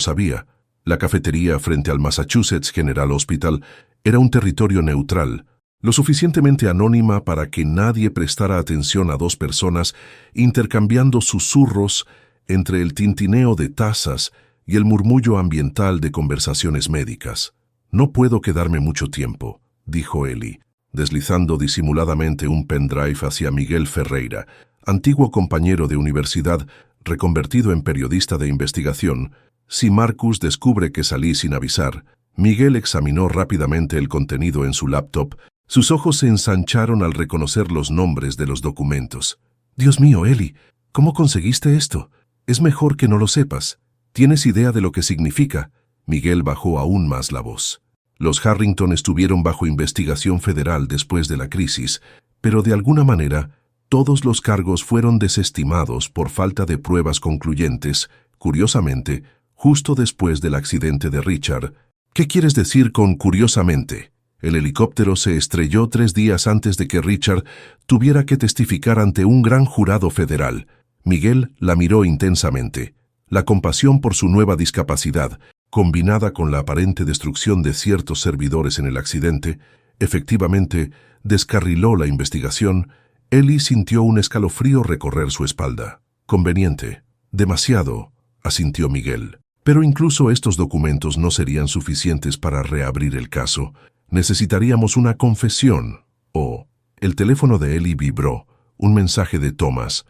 sabía. La cafetería frente al Massachusetts General Hospital era un territorio neutral, lo suficientemente anónima para que nadie prestara atención a dos personas intercambiando susurros entre el tintineo de tazas y el murmullo ambiental de conversaciones médicas. «No puedo quedarme mucho tiempo», dijo Ellie, deslizando disimuladamente un pendrive hacia Miguel Ferreira, antiguo compañero de universidad reconvertido en periodista de investigación. Si Marcus descubre que salí sin avisar. Miguel examinó rápidamente el contenido en su laptop. Sus ojos se ensancharon al reconocer los nombres de los documentos. «Dios mío, Ellie, ¿cómo conseguiste esto? Es mejor que no lo sepas. ¿Tienes idea de lo que significa?» Miguel bajó aún más la voz. Los Harrington estuvieron bajo investigación federal después de la crisis, pero de alguna manera todos los cargos fueron desestimados por falta de pruebas concluyentes, curiosamente, justo después del accidente de Richard. «¿Qué quieres decir con curiosamente?» El helicóptero se estrelló 3 días antes de que Richard tuviera que testificar ante un gran jurado federal. Miguel la miró intensamente. La compasión por su nueva discapacidad, combinada con la aparente destrucción de ciertos servidores en el accidente, efectivamente descarriló la investigación. Ellie sintió un escalofrío recorrer su espalda. «Conveniente», Demasiado, asintió Miguel. Pero incluso estos documentos no serían suficientes para reabrir el caso. Necesitaríamos una confesión. El teléfono de Ellie vibró. Un mensaje de Thomas.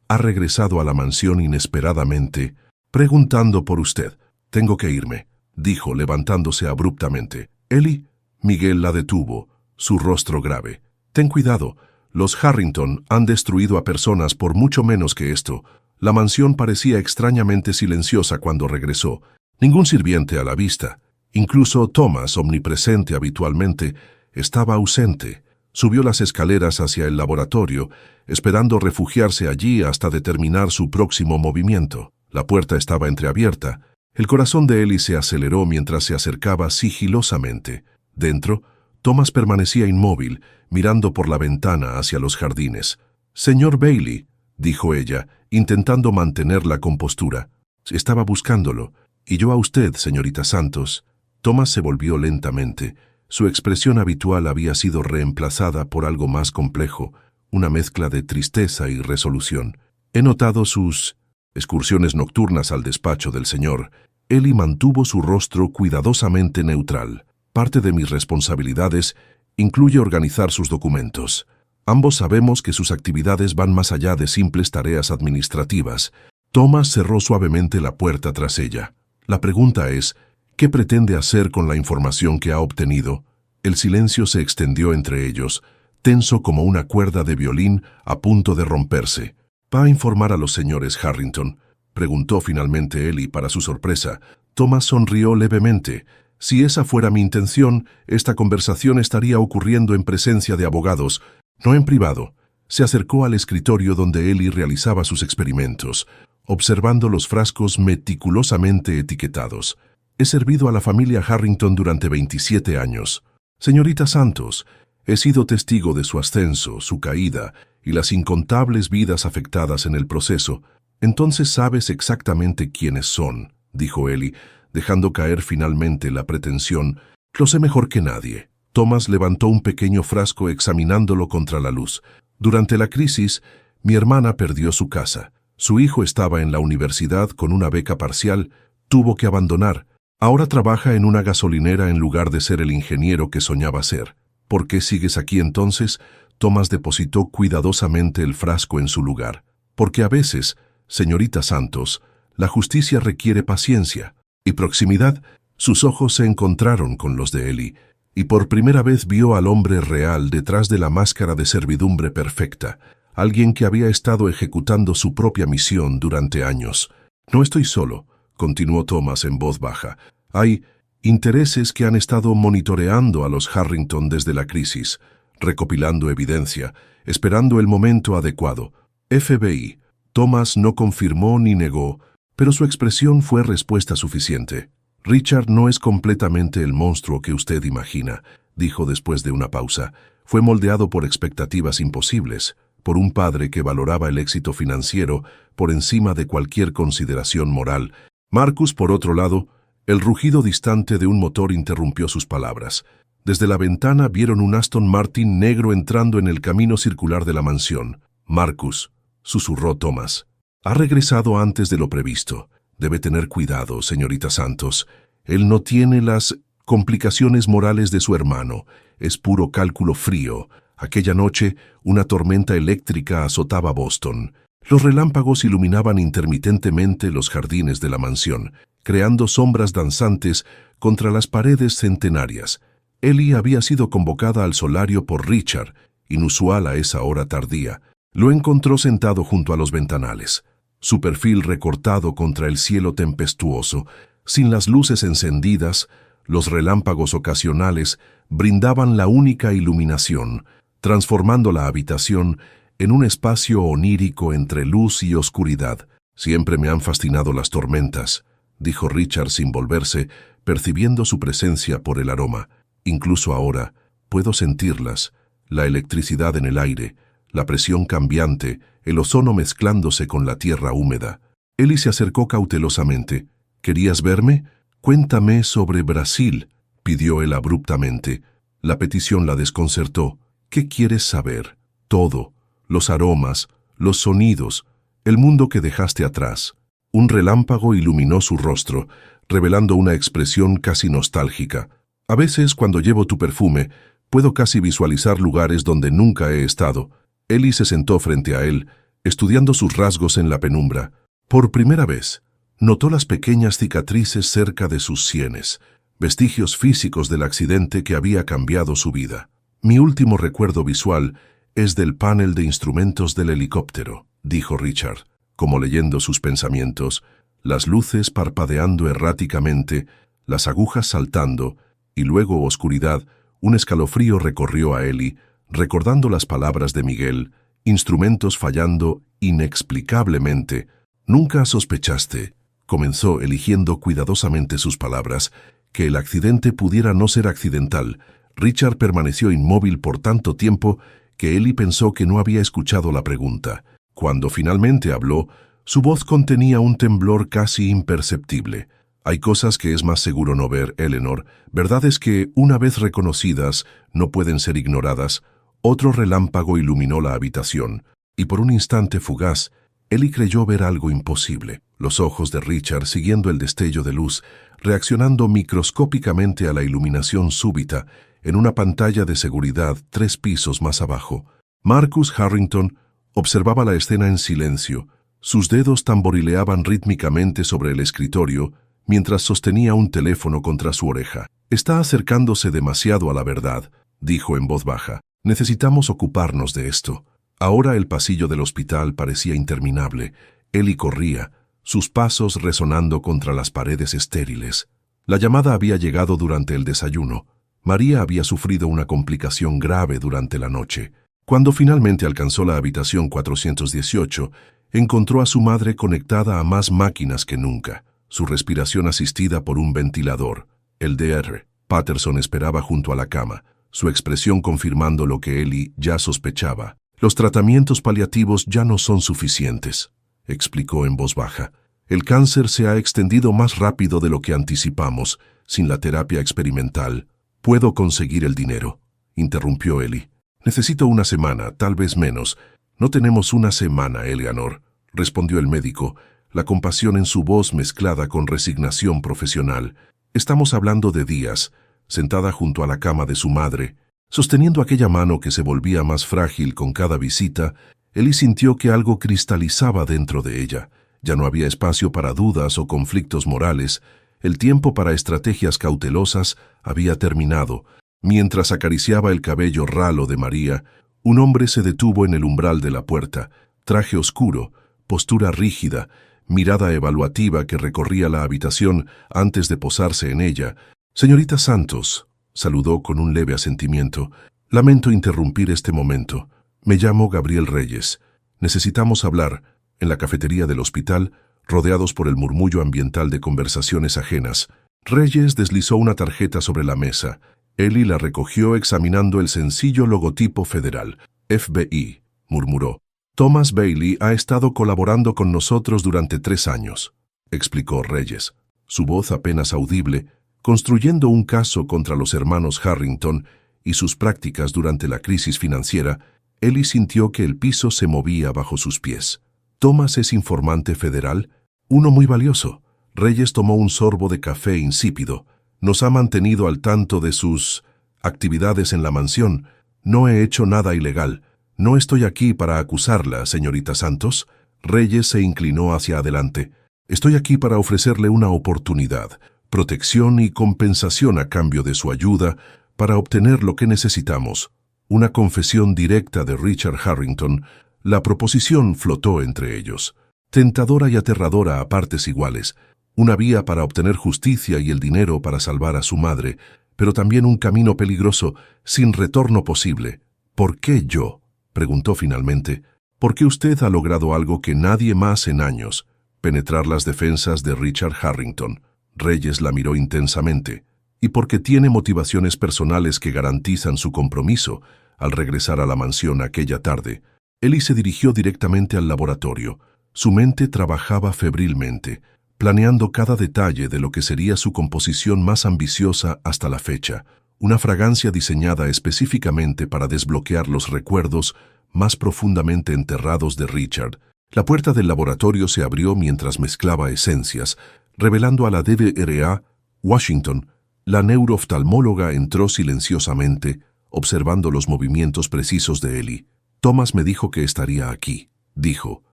Ha regresado a la mansión inesperadamente, preguntando por usted. Tengo que irme, dijo levantándose abruptamente. Ellie, Miguel la detuvo, su rostro grave. Ten cuidado, los Harrington han destruido a personas por mucho menos que esto. La mansión parecía extrañamente silenciosa cuando regresó. Ningún sirviente a la vista. Incluso Thomas, omnipresente habitualmente, estaba ausente. Subió las escaleras hacia el laboratorio, esperando refugiarse allí hasta determinar su próximo movimiento. La puerta estaba entreabierta. El corazón de Ellie se aceleró mientras se acercaba sigilosamente. Dentro, Thomas permanecía inmóvil, mirando por la ventana hacia los jardines. «Señor Bailey», dijo ella, intentando mantener la compostura. «Estaba buscándolo. Y yo a usted, señorita Santos». Thomas se volvió lentamente. Su expresión habitual había sido reemplazada por algo más complejo, una mezcla de tristeza y resolución. «He notado sus excursiones nocturnas al despacho del señor». Ellie mantuvo su rostro cuidadosamente neutral. «Parte de mis responsabilidades incluye organizar sus documentos. Ambos sabemos que sus actividades van más allá de simples tareas administrativas». Thomas cerró suavemente la puerta tras ella. «La pregunta es, ¿qué pretende hacer con la información que ha obtenido?» El silencio se extendió entre ellos, tenso como una cuerda de violín a punto de romperse. «¿Va a informar a los señores Harrington?», preguntó finalmente Ellie para su sorpresa. Thomas sonrió levemente. «Si esa fuera mi intención, esta conversación estaría ocurriendo en presencia de abogados, no en privado». Se acercó al escritorio donde Ellie realizaba sus experimentos, observando los frascos meticulosamente etiquetados. «He servido a la familia Harrington durante 27 años. Señorita Santos, he sido testigo de su ascenso, su caída y las incontables vidas afectadas en el proceso. Entonces sabes exactamente quiénes son», dijo Ellie, dejando caer finalmente la pretensión. «Lo sé mejor que nadie». Thomas levantó un pequeño frasco examinándolo contra la luz. «Durante la crisis, mi hermana perdió su casa. Su hijo estaba en la universidad con una beca parcial, tuvo que abandonar. Ahora trabaja en una gasolinera en lugar de ser el ingeniero que soñaba ser». «¿Por qué sigues aquí entonces?». Thomas depositó cuidadosamente el frasco en su lugar. «Porque a veces, señorita Santos, la justicia requiere paciencia y proximidad». Sus ojos se encontraron con los de Ellie, y por primera vez vio al hombre real detrás de la máscara de servidumbre perfecta, alguien que había estado ejecutando su propia misión durante años. «No estoy solo», continuó Thomas en voz baja. «Hay intereses que han estado monitoreando a los Harrington desde la crisis, recopilando evidencia, esperando el momento adecuado. FBI». Thomas no confirmó ni negó, pero su expresión fue respuesta suficiente. «Richard no es completamente el monstruo que usted imagina», dijo después de una pausa. «Fue moldeado por expectativas imposibles, por un padre que valoraba el éxito financiero por encima de cualquier consideración moral». Marcus, por otro lado, el rugido distante de un motor interrumpió sus palabras. Desde la ventana vieron un Aston Martin negro entrando en el camino circular de la mansión. «Marcus», susurró Thomas, «ha regresado antes de lo previsto. Debe tener cuidado, señorita Santos. Él no tiene las complicaciones morales de su hermano. Es puro cálculo frío. Aquella noche, una tormenta eléctrica azotaba Boston. Los relámpagos iluminaban intermitentemente los jardines de la mansión, creando sombras danzantes contra las paredes centenarias. Ellie había sido convocada al solario por Richard, inusual a esa hora tardía. Lo encontró sentado junto a los ventanales, su perfil recortado contra el cielo tempestuoso, sin las luces encendidas. Los relámpagos ocasionales brindaban la única iluminación, transformando la habitación en un espacio onírico entre luz y oscuridad. «Siempre me han fascinado las tormentas», dijo Richard sin volverse, percibiendo su presencia por el aroma. «Incluso ahora puedo sentirlas, la electricidad en el aire, la presión cambiante, el ozono mezclándose con la tierra húmeda». Ellie se acercó cautelosamente. «¿Querías verme? Cuéntame sobre Brasil», pidió él abruptamente. La petición la desconcertó. «¿Qué quieres saber?» «Todo. Los aromas, los sonidos». El mundo que dejaste atrás. Un relámpago iluminó su rostro, revelando una expresión casi nostálgica. A veces, cuando llevo tu perfume, puedo casi visualizar lugares donde nunca he estado. Ellie se sentó frente a él, estudiando sus rasgos en la penumbra. Por primera vez, notó las pequeñas cicatrices cerca de sus sienes, vestigios físicos del accidente que había cambiado su vida. Mi último recuerdo visual es del panel de instrumentos del helicóptero, dijo Richard, como leyendo sus pensamientos, las luces parpadeando erráticamente, las agujas saltando, y luego oscuridad. Un escalofrío recorrió a Ellie, recordando las palabras de Miguel, instrumentos fallando inexplicablemente. Nunca sospechaste, comenzó eligiendo cuidadosamente sus palabras, que el accidente pudiera no ser accidental. Richard permaneció inmóvil por tanto tiempo que Ellie pensó que no había escuchado la pregunta. Cuando finalmente habló, su voz contenía un temblor casi imperceptible. Hay cosas que es más seguro no ver, Eleanor. Verdades que, una vez reconocidas, no pueden ser ignoradas. Otro relámpago iluminó la habitación, y por un instante fugaz, Ellie creyó ver algo imposible. Los ojos de Richard siguiendo el destello de luz, reaccionando microscópicamente a la iluminación súbita, en una pantalla de seguridad 3 pisos más abajo. Marcus Harrington observaba la escena en silencio. Sus dedos tamborileaban rítmicamente sobre el escritorio, mientras sostenía un teléfono contra su oreja. «Está acercándose demasiado a la verdad», dijo en voz baja. «Necesitamos ocuparnos de esto». Ahora el pasillo del hospital parecía interminable. Ellie corría, sus pasos resonando contra las paredes estériles. La llamada había llegado durante el desayuno. María había sufrido una complicación grave durante la noche. Cuando finalmente alcanzó la habitación 418, encontró a su madre conectada a más máquinas que nunca, su respiración asistida por un ventilador. El Dr. Patterson esperaba junto a la cama, su expresión confirmando lo que Ellie ya sospechaba. «Los tratamientos paliativos ya no son suficientes», explicó en voz baja. «El cáncer se ha extendido más rápido de lo que anticipamos. Sin la terapia experimental, puedo conseguir el dinero», interrumpió Ellie. «Necesito una semana, tal vez menos». «No tenemos una semana, Eleanor», respondió el médico, la compasión en su voz mezclada con resignación profesional. «Estamos hablando de días», sentada junto a la cama de su madre, sosteniendo aquella mano que se volvía más frágil con cada visita. Ellie sintió que algo cristalizaba dentro de ella. Ya no había espacio para dudas o conflictos morales. El tiempo para estrategias cautelosas había terminado. Mientras acariciaba el cabello ralo de María, un hombre se detuvo en el umbral de la puerta. Traje oscuro, postura rígida, mirada evaluativa que recorría la habitación antes de posarse en ella. «Señorita Santos», saludó con un leve asentimiento. «Lamento interrumpir este momento. Me llamo Gabriel Reyes. Necesitamos hablar». En la cafetería del hospital, rodeados por el murmullo ambiental de conversaciones ajenas, Reyes deslizó una tarjeta sobre la mesa. Ellie la recogió examinando el sencillo logotipo federal. «FBI», murmuró. «Thomas Bailey ha estado colaborando con nosotros durante 3 años», explicó Reyes, su voz apenas audible, construyendo un caso contra los hermanos Harrington y sus prácticas durante la crisis financiera. Ellie sintió que el piso se movía bajo sus pies. «¿Thomas es informante federal?» «Uno muy valioso». Reyes tomó un sorbo de café insípido. «Nos ha mantenido al tanto de sus actividades en la mansión. No he hecho nada ilegal. No estoy aquí para acusarla, señorita Santos». Reyes se inclinó hacia adelante. «Estoy aquí para ofrecerle una oportunidad, protección y compensación a cambio de su ayuda para obtener lo que necesitamos». Una confesión directa de Richard Harrington. La proposición flotó entre ellos, tentadora y aterradora a partes iguales. Una vía para obtener justicia y el dinero para salvar a su madre, pero también un camino peligroso, sin retorno posible. «¿Por qué yo?», preguntó finalmente. «Porque usted ha logrado algo que nadie más en años, penetrar las defensas de Richard Harrington». Reyes la miró intensamente. «Y porque tiene motivaciones personales que garantizan su compromiso». Al regresar a la mansión aquella tarde, Ellie se dirigió directamente al laboratorio. Su mente trabajaba febrilmente, planeando cada detalle de lo que sería su composición más ambiciosa hasta la fecha, una fragancia diseñada específicamente para desbloquear los recuerdos más profundamente enterrados de Richard. La puerta del laboratorio se abrió mientras mezclaba esencias, revelando a la DRA, Washington. La neurooftalmóloga entró silenciosamente, observando los movimientos precisos de Ellie. Thomas me dijo que estaría aquí, dijo,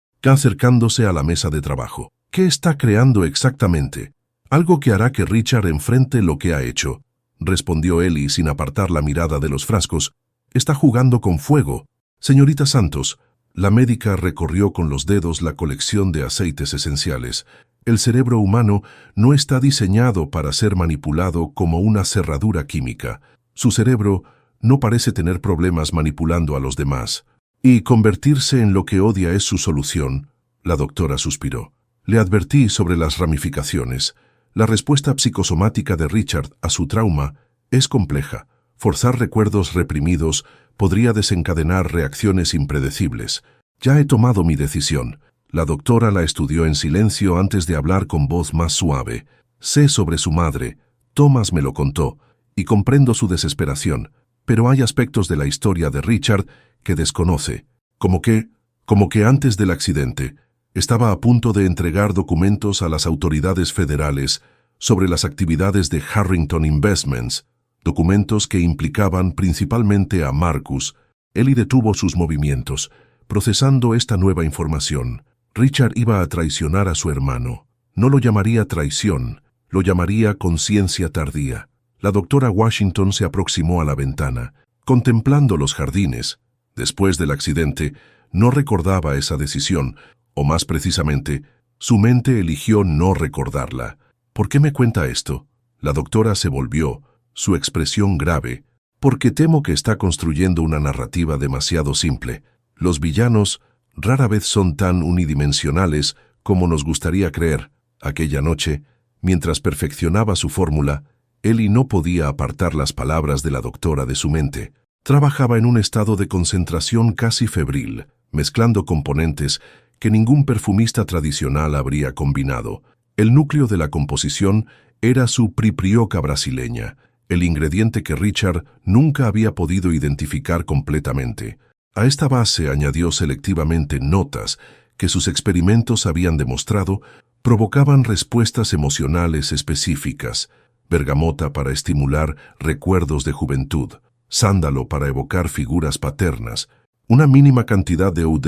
acercándose a la mesa de trabajo. ¿Qué está creando exactamente? Algo que hará que Richard enfrente lo que ha hecho, respondió Ellie sin apartar la mirada de los frascos. Está jugando con fuego. Señorita Santos, la médica recorrió con los dedos la colección de aceites esenciales. El cerebro humano no está diseñado para ser manipulado como una cerradura química. Su cerebro no parece tener problemas manipulando a los demás. Y convertirse en lo que odia es su solución, la doctora suspiró. Le advertí sobre las ramificaciones. La respuesta psicosomática de Richard a su trauma es compleja. Forzar recuerdos reprimidos podría desencadenar reacciones impredecibles. Ya he tomado mi decisión. La doctora la estudió en silencio antes de hablar con voz más suave. Sé sobre su madre. Thomas me lo contó, y comprendo su desesperación, pero hay aspectos de la historia de Richard que desconoce. Como que antes del accidente, estaba a punto de entregar documentos a las autoridades federales sobre las actividades de Harrington Investments, documentos que implicaban principalmente a Marcus. Ellie detuvo sus movimientos, procesando esta nueva información. Richard iba a traicionar a su hermano. No lo llamaría traición, lo llamaría conciencia tardía. La doctora Washington se aproximó a la ventana, contemplando los jardines. Después del accidente, no recordaba esa decisión, o más precisamente, su mente eligió no recordarla. ¿Por qué me cuenta esto? La doctora se volvió, su expresión grave. Porque temo que está construyendo una narrativa demasiado simple. Los villanos rara vez son tan unidimensionales como nos gustaría creer. Aquella noche, mientras perfeccionaba su fórmula, Ellie no podía apartar las palabras de la doctora de su mente. Trabajaba en un estado de concentración casi febril, mezclando componentes que ningún perfumista tradicional habría combinado. El núcleo de la composición era su priprioca brasileña, el ingrediente que Richard nunca había podido identificar completamente. A esta base añadió selectivamente notas que sus experimentos habían demostrado provocaban respuestas emocionales específicas: bergamota para estimular recuerdos de juventud, sándalo para evocar figuras paternas, una mínima cantidad de oud,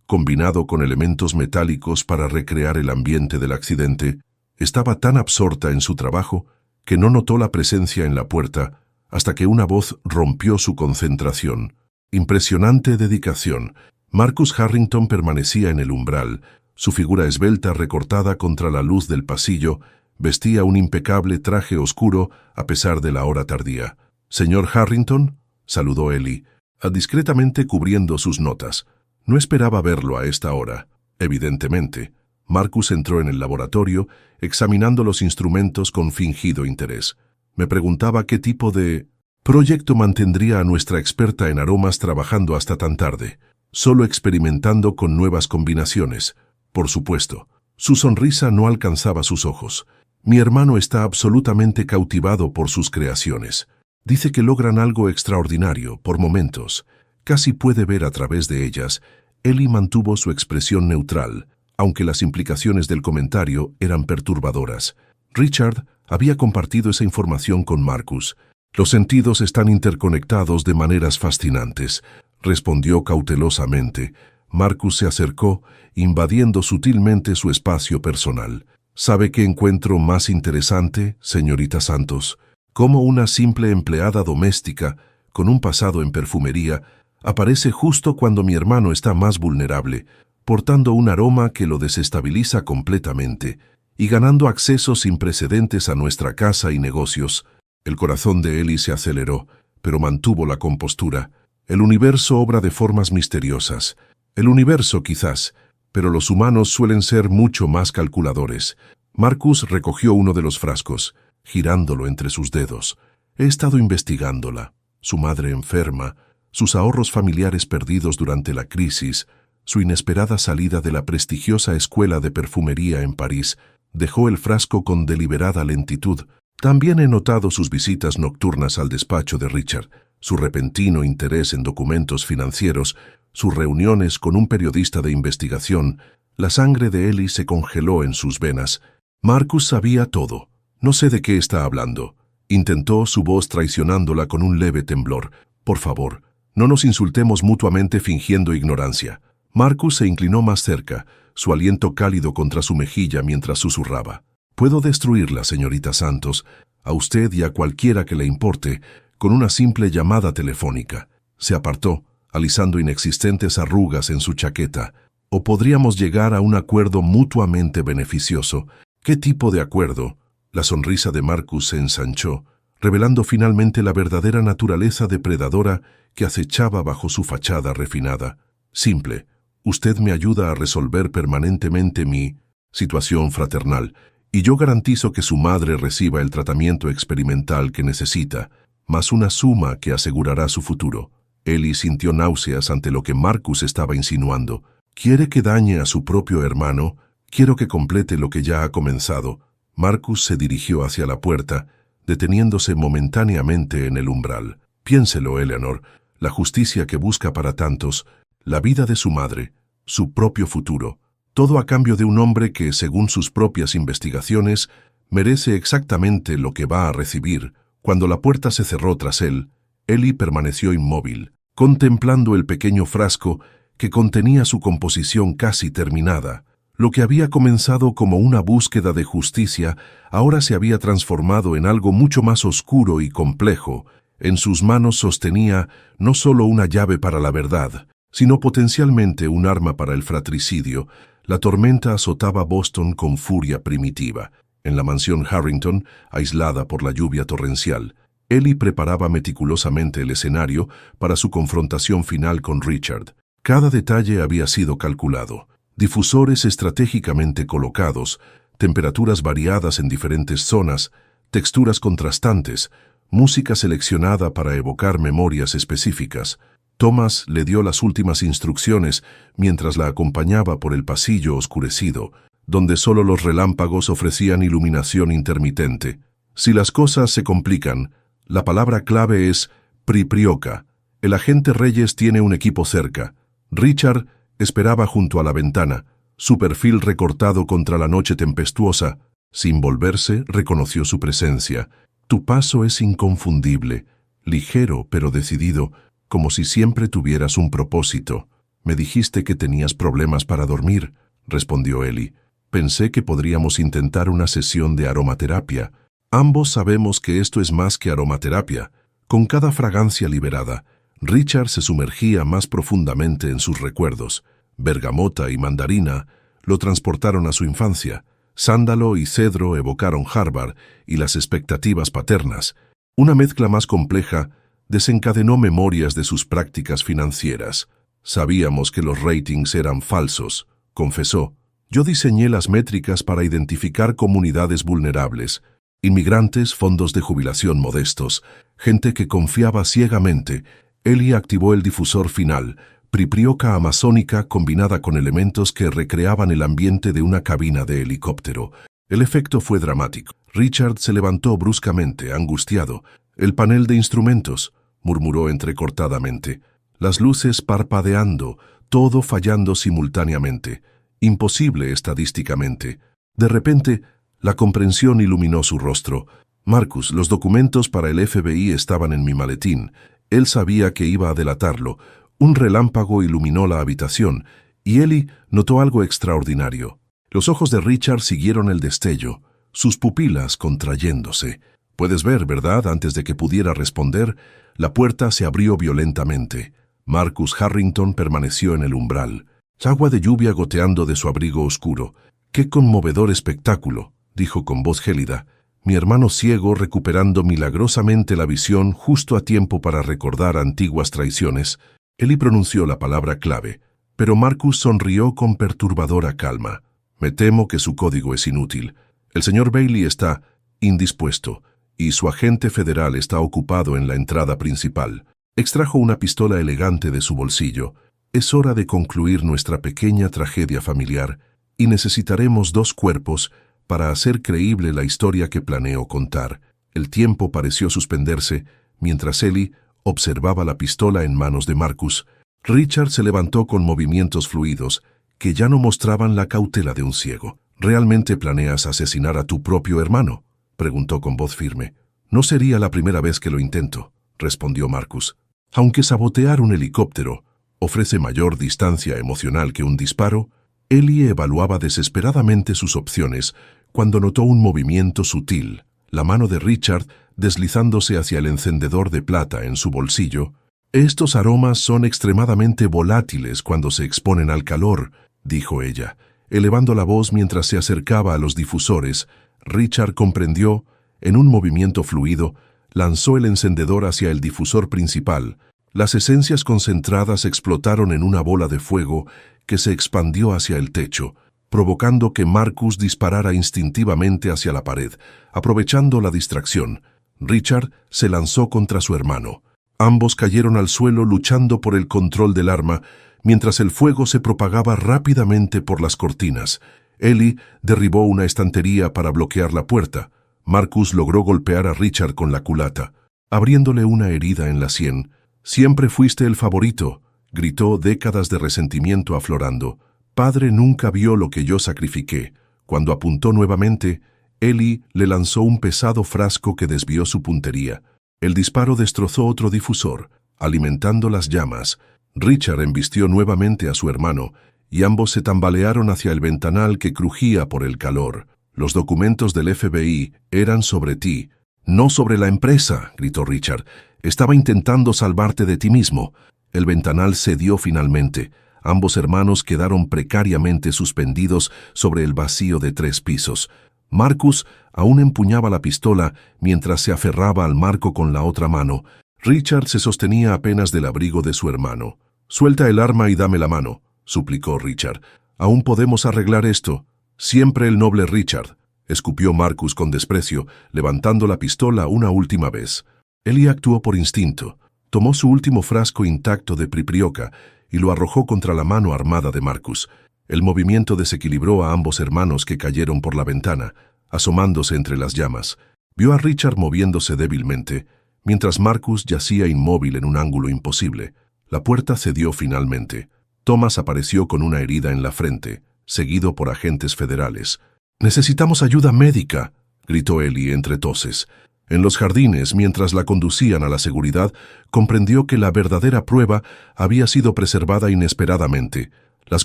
combinado con elementos metálicos para recrear el ambiente del accidente. Estaba tan absorta en su trabajo que no notó la presencia en la puerta hasta que una voz rompió su concentración. Impresionante dedicación. Marcus Harrington permanecía en el umbral. Su figura esbelta recortada contra la luz del pasillo vestía un impecable traje oscuro a pesar de la hora tardía. «Señor Harrington», saludó Ellie, discretamente cubriendo sus notas. No esperaba verlo a esta hora. Evidentemente, Marcus entró en el laboratorio, examinando los instrumentos con fingido interés. Me preguntaba qué tipo de proyecto mantendría a nuestra experta en aromas trabajando hasta tan tarde, solo experimentando con nuevas combinaciones. Por supuesto, su sonrisa no alcanzaba sus ojos. Mi hermano está absolutamente cautivado por sus creaciones. Dice que logran algo extraordinario, por momentos. Casi puede ver a través de ellas. Ellie mantuvo su expresión neutral, aunque las implicaciones del comentario eran perturbadoras. Richard había compartido esa información con Marcus. Los sentidos están interconectados de maneras fascinantes, respondió cautelosamente. Marcus se acercó, invadiendo sutilmente su espacio personal. ¿Sabe qué encuentro más interesante, señorita Santos? Cómo una simple empleada doméstica, con un pasado en perfumería, aparece justo cuando mi hermano está más vulnerable, portando un aroma que lo desestabiliza completamente y ganando acceso sin precedentes a nuestra casa y negocios. El corazón de Ellie se aceleró, pero mantuvo la compostura. El universo obra de formas misteriosas. El universo quizás, pero los humanos suelen ser mucho más calculadores. Marcus recogió uno de los frascos, girándolo entre sus dedos. He estado investigándola. Su madre enferma, sus ahorros familiares perdidos durante la crisis, su inesperada salida de la prestigiosa escuela de perfumería en París. Dejó el frasco con deliberada lentitud. También he notado sus visitas nocturnas al despacho de Richard, su repentino interés en documentos financieros, sus reuniones con un periodista de investigación, la sangre de Ellie se congeló en sus venas. Marcus sabía todo. No sé de qué está hablando. Intentó, su voz traicionándola con un leve temblor. Por favor, no nos insultemos mutuamente fingiendo ignorancia. Marcus se inclinó más cerca, su aliento cálido contra su mejilla mientras susurraba. Puedo destruirla, señorita Santos, a usted y a cualquiera que le importe, con una simple llamada telefónica. Se apartó, alisando inexistentes arrugas en su chaqueta. O podríamos llegar a un acuerdo mutuamente beneficioso. ¿Qué tipo de acuerdo? La sonrisa de Marcus se ensanchó, revelando finalmente la verdadera naturaleza depredadora que acechaba bajo su fachada refinada. Simple. Usted me ayuda a resolver permanentemente mi situación fraternal, y yo garantizo que su madre reciba el tratamiento experimental que necesita, más una suma que asegurará su futuro. Ellie sintió náuseas ante lo que Marcus estaba insinuando. ¿Quiere que dañe a su propio hermano? Quiero que complete lo que ya ha comenzado. Marcus se dirigió hacia la puerta, deteniéndose momentáneamente en el umbral. Piénselo, Eleanor, la justicia que busca para tantos, la vida de su madre, su propio futuro, todo a cambio de un hombre que, según sus propias investigaciones, merece exactamente lo que va a recibir. Cuando la puerta se cerró tras él, Ellie permaneció inmóvil, contemplando el pequeño frasco que contenía su composición casi terminada. Lo que había comenzado como una búsqueda de justicia ahora se había transformado en algo mucho más oscuro y complejo. En sus manos sostenía no solo una llave para la verdad, sino potencialmente un arma para el fratricidio. La tormenta azotaba Boston con furia primitiva. En la mansión Harrington, aislada por la lluvia torrencial, Ellie preparaba meticulosamente el escenario para su confrontación final con Richard. Cada detalle había sido calculado. Difusores estratégicamente colocados, temperaturas variadas en diferentes zonas, texturas contrastantes, música seleccionada para evocar memorias específicas. Thomas le dio las últimas instrucciones mientras la acompañaba por el pasillo oscurecido, donde solo los relámpagos ofrecían iluminación intermitente. Si las cosas se complican, la palabra clave es Priprioca. El agente Reyes tiene un equipo cerca. Richard esperaba junto a la ventana, su perfil recortado contra la noche tempestuosa. Sin volverse, reconoció su presencia. Tu paso es inconfundible, ligero pero decidido, como si siempre tuvieras un propósito. Me dijiste que tenías problemas para dormir, respondió Ellie. Pensé que podríamos intentar una sesión de aromaterapia. Ambos sabemos que esto es más que aromaterapia. Con cada fragancia liberada, Richard se sumergía más profundamente en sus recuerdos. Bergamota y mandarina lo transportaron a su infancia. Sándalo y cedro evocaron Harvard y las expectativas paternas. Una mezcla más compleja desencadenó memorias de sus prácticas financieras. Sabíamos que los ratings eran falsos, confesó. Yo diseñé las métricas para identificar comunidades vulnerables, inmigrantes, fondos de jubilación modestos, gente que confiaba ciegamente. Ellie activó el difusor final, priprioca amazónica combinada con elementos que recreaban el ambiente de una cabina de helicóptero. El efecto fue dramático. Richard se levantó bruscamente, angustiado. «El panel de instrumentos», murmuró entrecortadamente. Las luces parpadeando, todo fallando simultáneamente. Imposible estadísticamente. De repente, la comprensión iluminó su rostro. «Marcus, los documentos para el FBI estaban en mi maletín». Él sabía que iba a delatarlo. Un relámpago iluminó la habitación, y Ellie notó algo extraordinario. Los ojos de Richard siguieron el destello, sus pupilas contrayéndose. «Puedes ver, ¿verdad?». Antes de que pudiera responder, la puerta se abrió violentamente. Marcus Harrington permaneció en el umbral, agua de lluvia goteando de su abrigo oscuro. «¡Qué conmovedor espectáculo!», dijo con voz gélida. «Mi hermano ciego recuperando milagrosamente la visión justo a tiempo para recordar antiguas traiciones». Ellie pronunció la palabra clave, pero Marcus sonrió con perturbadora calma. «Me temo que su código es inútil. El señor Bailey está indispuesto, y su agente federal está ocupado en la entrada principal». Extrajo una pistola elegante de su bolsillo. «Es hora de concluir nuestra pequeña tragedia familiar, y necesitaremos 2 cuerpos para hacer creíble la historia que planeo contar». El tiempo pareció suspenderse, mientras Ellie observaba la pistola en manos de Marcus. Richard se levantó con movimientos fluidos que ya no mostraban la cautela de un ciego. ¿Realmente planeas asesinar a tu propio hermano?, preguntó con voz firme. No sería la primera vez que lo intento, respondió Marcus. Aunque sabotear un helicóptero ofrece mayor distancia emocional que un disparo, Ellie evaluaba desesperadamente sus opciones cuando notó un movimiento sutil, la mano de Richard deslizándose hacia el encendedor de plata en su bolsillo. Estos aromas son extremadamente volátiles cuando se exponen al calor, dijo ella, elevando la voz mientras se acercaba a los difusores. Richard comprendió. En un movimiento fluido, lanzó el encendedor hacia el difusor principal. Las esencias concentradas explotaron en una bola de fuego que se expandió hacia el techo, provocando que Marcus disparara instintivamente hacia la pared. Aprovechando la distracción, Richard se lanzó contra su hermano. Ambos cayeron al suelo luchando por el control del arma, mientras el fuego se propagaba rápidamente por las cortinas. Ellie derribó una estantería para bloquear la puerta. Marcus logró golpear a Richard con la culata, abriéndole una herida en la sien. «Siempre fuiste el favorito», gritó, décadas de resentimiento aflorando. «Padre nunca vio lo que yo sacrifiqué». Cuando apuntó nuevamente, Ellie le lanzó un pesado frasco que desvió su puntería. El disparo destrozó otro difusor, alimentando las llamas. Richard embistió nuevamente a su hermano, y ambos se tambalearon hacia el ventanal que crujía por el calor. «Los documentos del FBI eran sobre ti, no sobre la empresa», gritó Richard. «Estaba intentando salvarte de ti mismo». El ventanal cedió finalmente. Ambos hermanos quedaron precariamente suspendidos sobre el vacío de 3 pisos. Marcus aún empuñaba la pistola mientras se aferraba al marco con la otra mano. Richard se sostenía apenas del abrigo de su hermano. «Suelta el arma y dame la mano», suplicó Richard. «Aún podemos arreglar esto». «Siempre el noble Richard», escupió Marcus con desprecio, levantando la pistola una última vez. Ellie actuó por instinto. Tomó su último frasco intacto de priprioca y lo arrojó contra la mano armada de Marcus. El movimiento desequilibró a ambos hermanos que cayeron por la ventana, asomándose entre las llamas. Vio a Richard moviéndose débilmente, mientras Marcus yacía inmóvil en un ángulo imposible. La puerta cedió finalmente. Thomas apareció con una herida en la frente, seguido por agentes federales. «Necesitamos ayuda médica», gritó Ellie entre toses. En los jardines, mientras la conducían a la seguridad, comprendió que la verdadera prueba había sido preservada inesperadamente. Las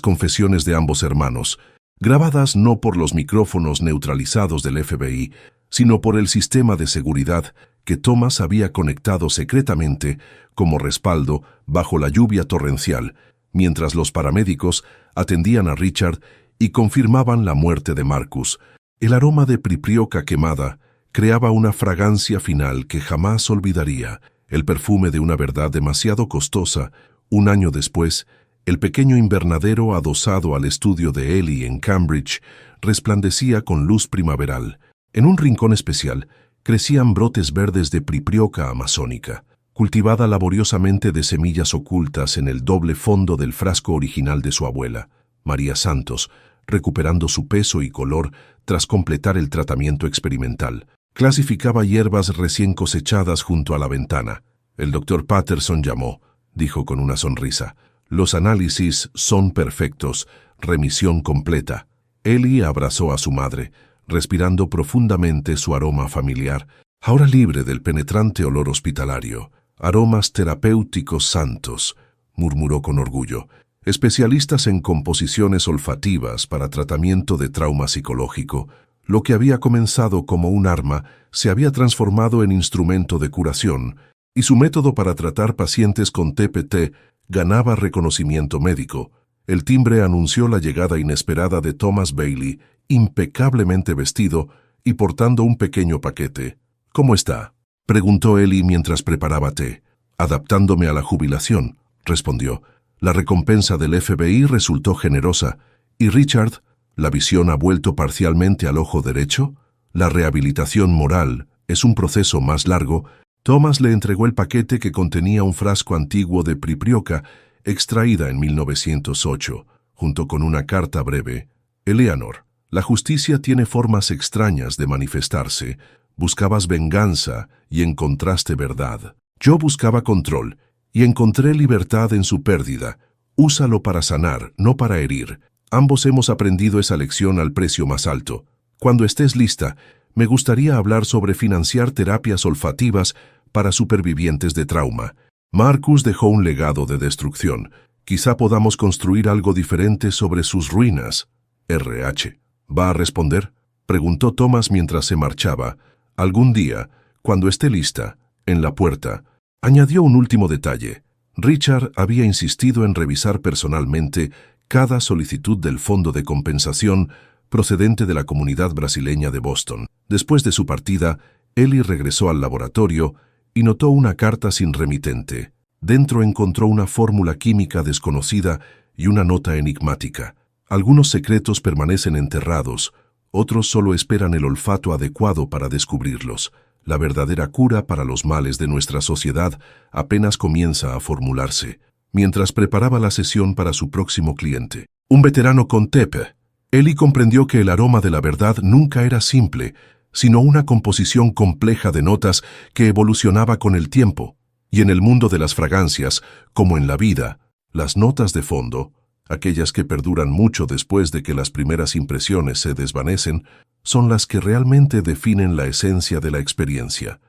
confesiones de ambos hermanos, grabadas no por los micrófonos neutralizados del FBI, sino por el sistema de seguridad que Thomas había conectado secretamente como respaldo bajo la lluvia torrencial, mientras los paramédicos atendían a Richard y confirmaban la muerte de Marcus. El aroma de priprioca quemada creaba una fragancia final que jamás olvidaría, el perfume de una verdad demasiado costosa. Un año después, el pequeño invernadero adosado al estudio de Ellie en Cambridge resplandecía con luz primaveral. En un rincón especial crecían brotes verdes de priprioca amazónica, cultivada laboriosamente de semillas ocultas en el doble fondo del frasco original de su abuela, María Santos, recuperando su peso y color tras completar el tratamiento experimental. Clasificaba hierbas recién cosechadas junto a la ventana. «El doctor Patterson llamó», dijo con una sonrisa. «Los análisis son perfectos, remisión completa». Ellie abrazó a su madre, respirando profundamente su aroma familiar, ahora libre del penetrante olor hospitalario. «Aromas terapéuticos santos», murmuró con orgullo. «Especialistas en composiciones olfativas para tratamiento de trauma psicológico». Lo que había comenzado como un arma se había transformado en instrumento de curación, y su método para tratar pacientes con TPT ganaba reconocimiento médico. El timbre anunció la llegada inesperada de Thomas Bailey, impecablemente vestido y portando un pequeño paquete. «¿Cómo está?», preguntó Ellie mientras preparaba té. «Adaptándome a la jubilación», respondió. «La recompensa del FBI resultó generosa. ¿Y Richard? ¿La visión ha vuelto parcialmente al ojo derecho? La rehabilitación moral es un proceso más largo». Thomas le entregó el paquete que contenía un frasco antiguo de priprioca extraída en 1908, junto con una carta breve. «Eleanor, la justicia tiene formas extrañas de manifestarse. Buscabas venganza y encontraste verdad. Yo buscaba control y encontré libertad en su pérdida. Úsalo para sanar, no para herir. Ambos hemos aprendido esa lección al precio más alto. Cuando estés lista, me gustaría hablar sobre financiar terapias olfativas para supervivientes de trauma. Marcus dejó un legado de destrucción. Quizá podamos construir algo diferente sobre sus ruinas. RH. ¿Va a responder?, preguntó Thomas mientras se marchaba. Algún día, cuando esté lista, en la puerta, añadió un último detalle. Richard había insistido en revisar personalmente cada solicitud del Fondo de Compensación procedente de la comunidad brasileña de Boston. Después de su partida, Ellie regresó al laboratorio y notó una carta sin remitente. Dentro encontró una fórmula química desconocida y una nota enigmática. Algunos secretos permanecen enterrados, otros solo esperan el olfato adecuado para descubrirlos. La verdadera cura para los males de nuestra sociedad apenas comienza a formularse. Mientras preparaba la sesión para su próximo cliente, un veterano con TEP, Ellie comprendió que el aroma de la verdad nunca era simple, sino una composición compleja de notas que evolucionaba con el tiempo. Y en el mundo de las fragancias, como en la vida, las notas de fondo, aquellas que perduran mucho después de que las primeras impresiones se desvanecen, son las que realmente definen la esencia de la experiencia.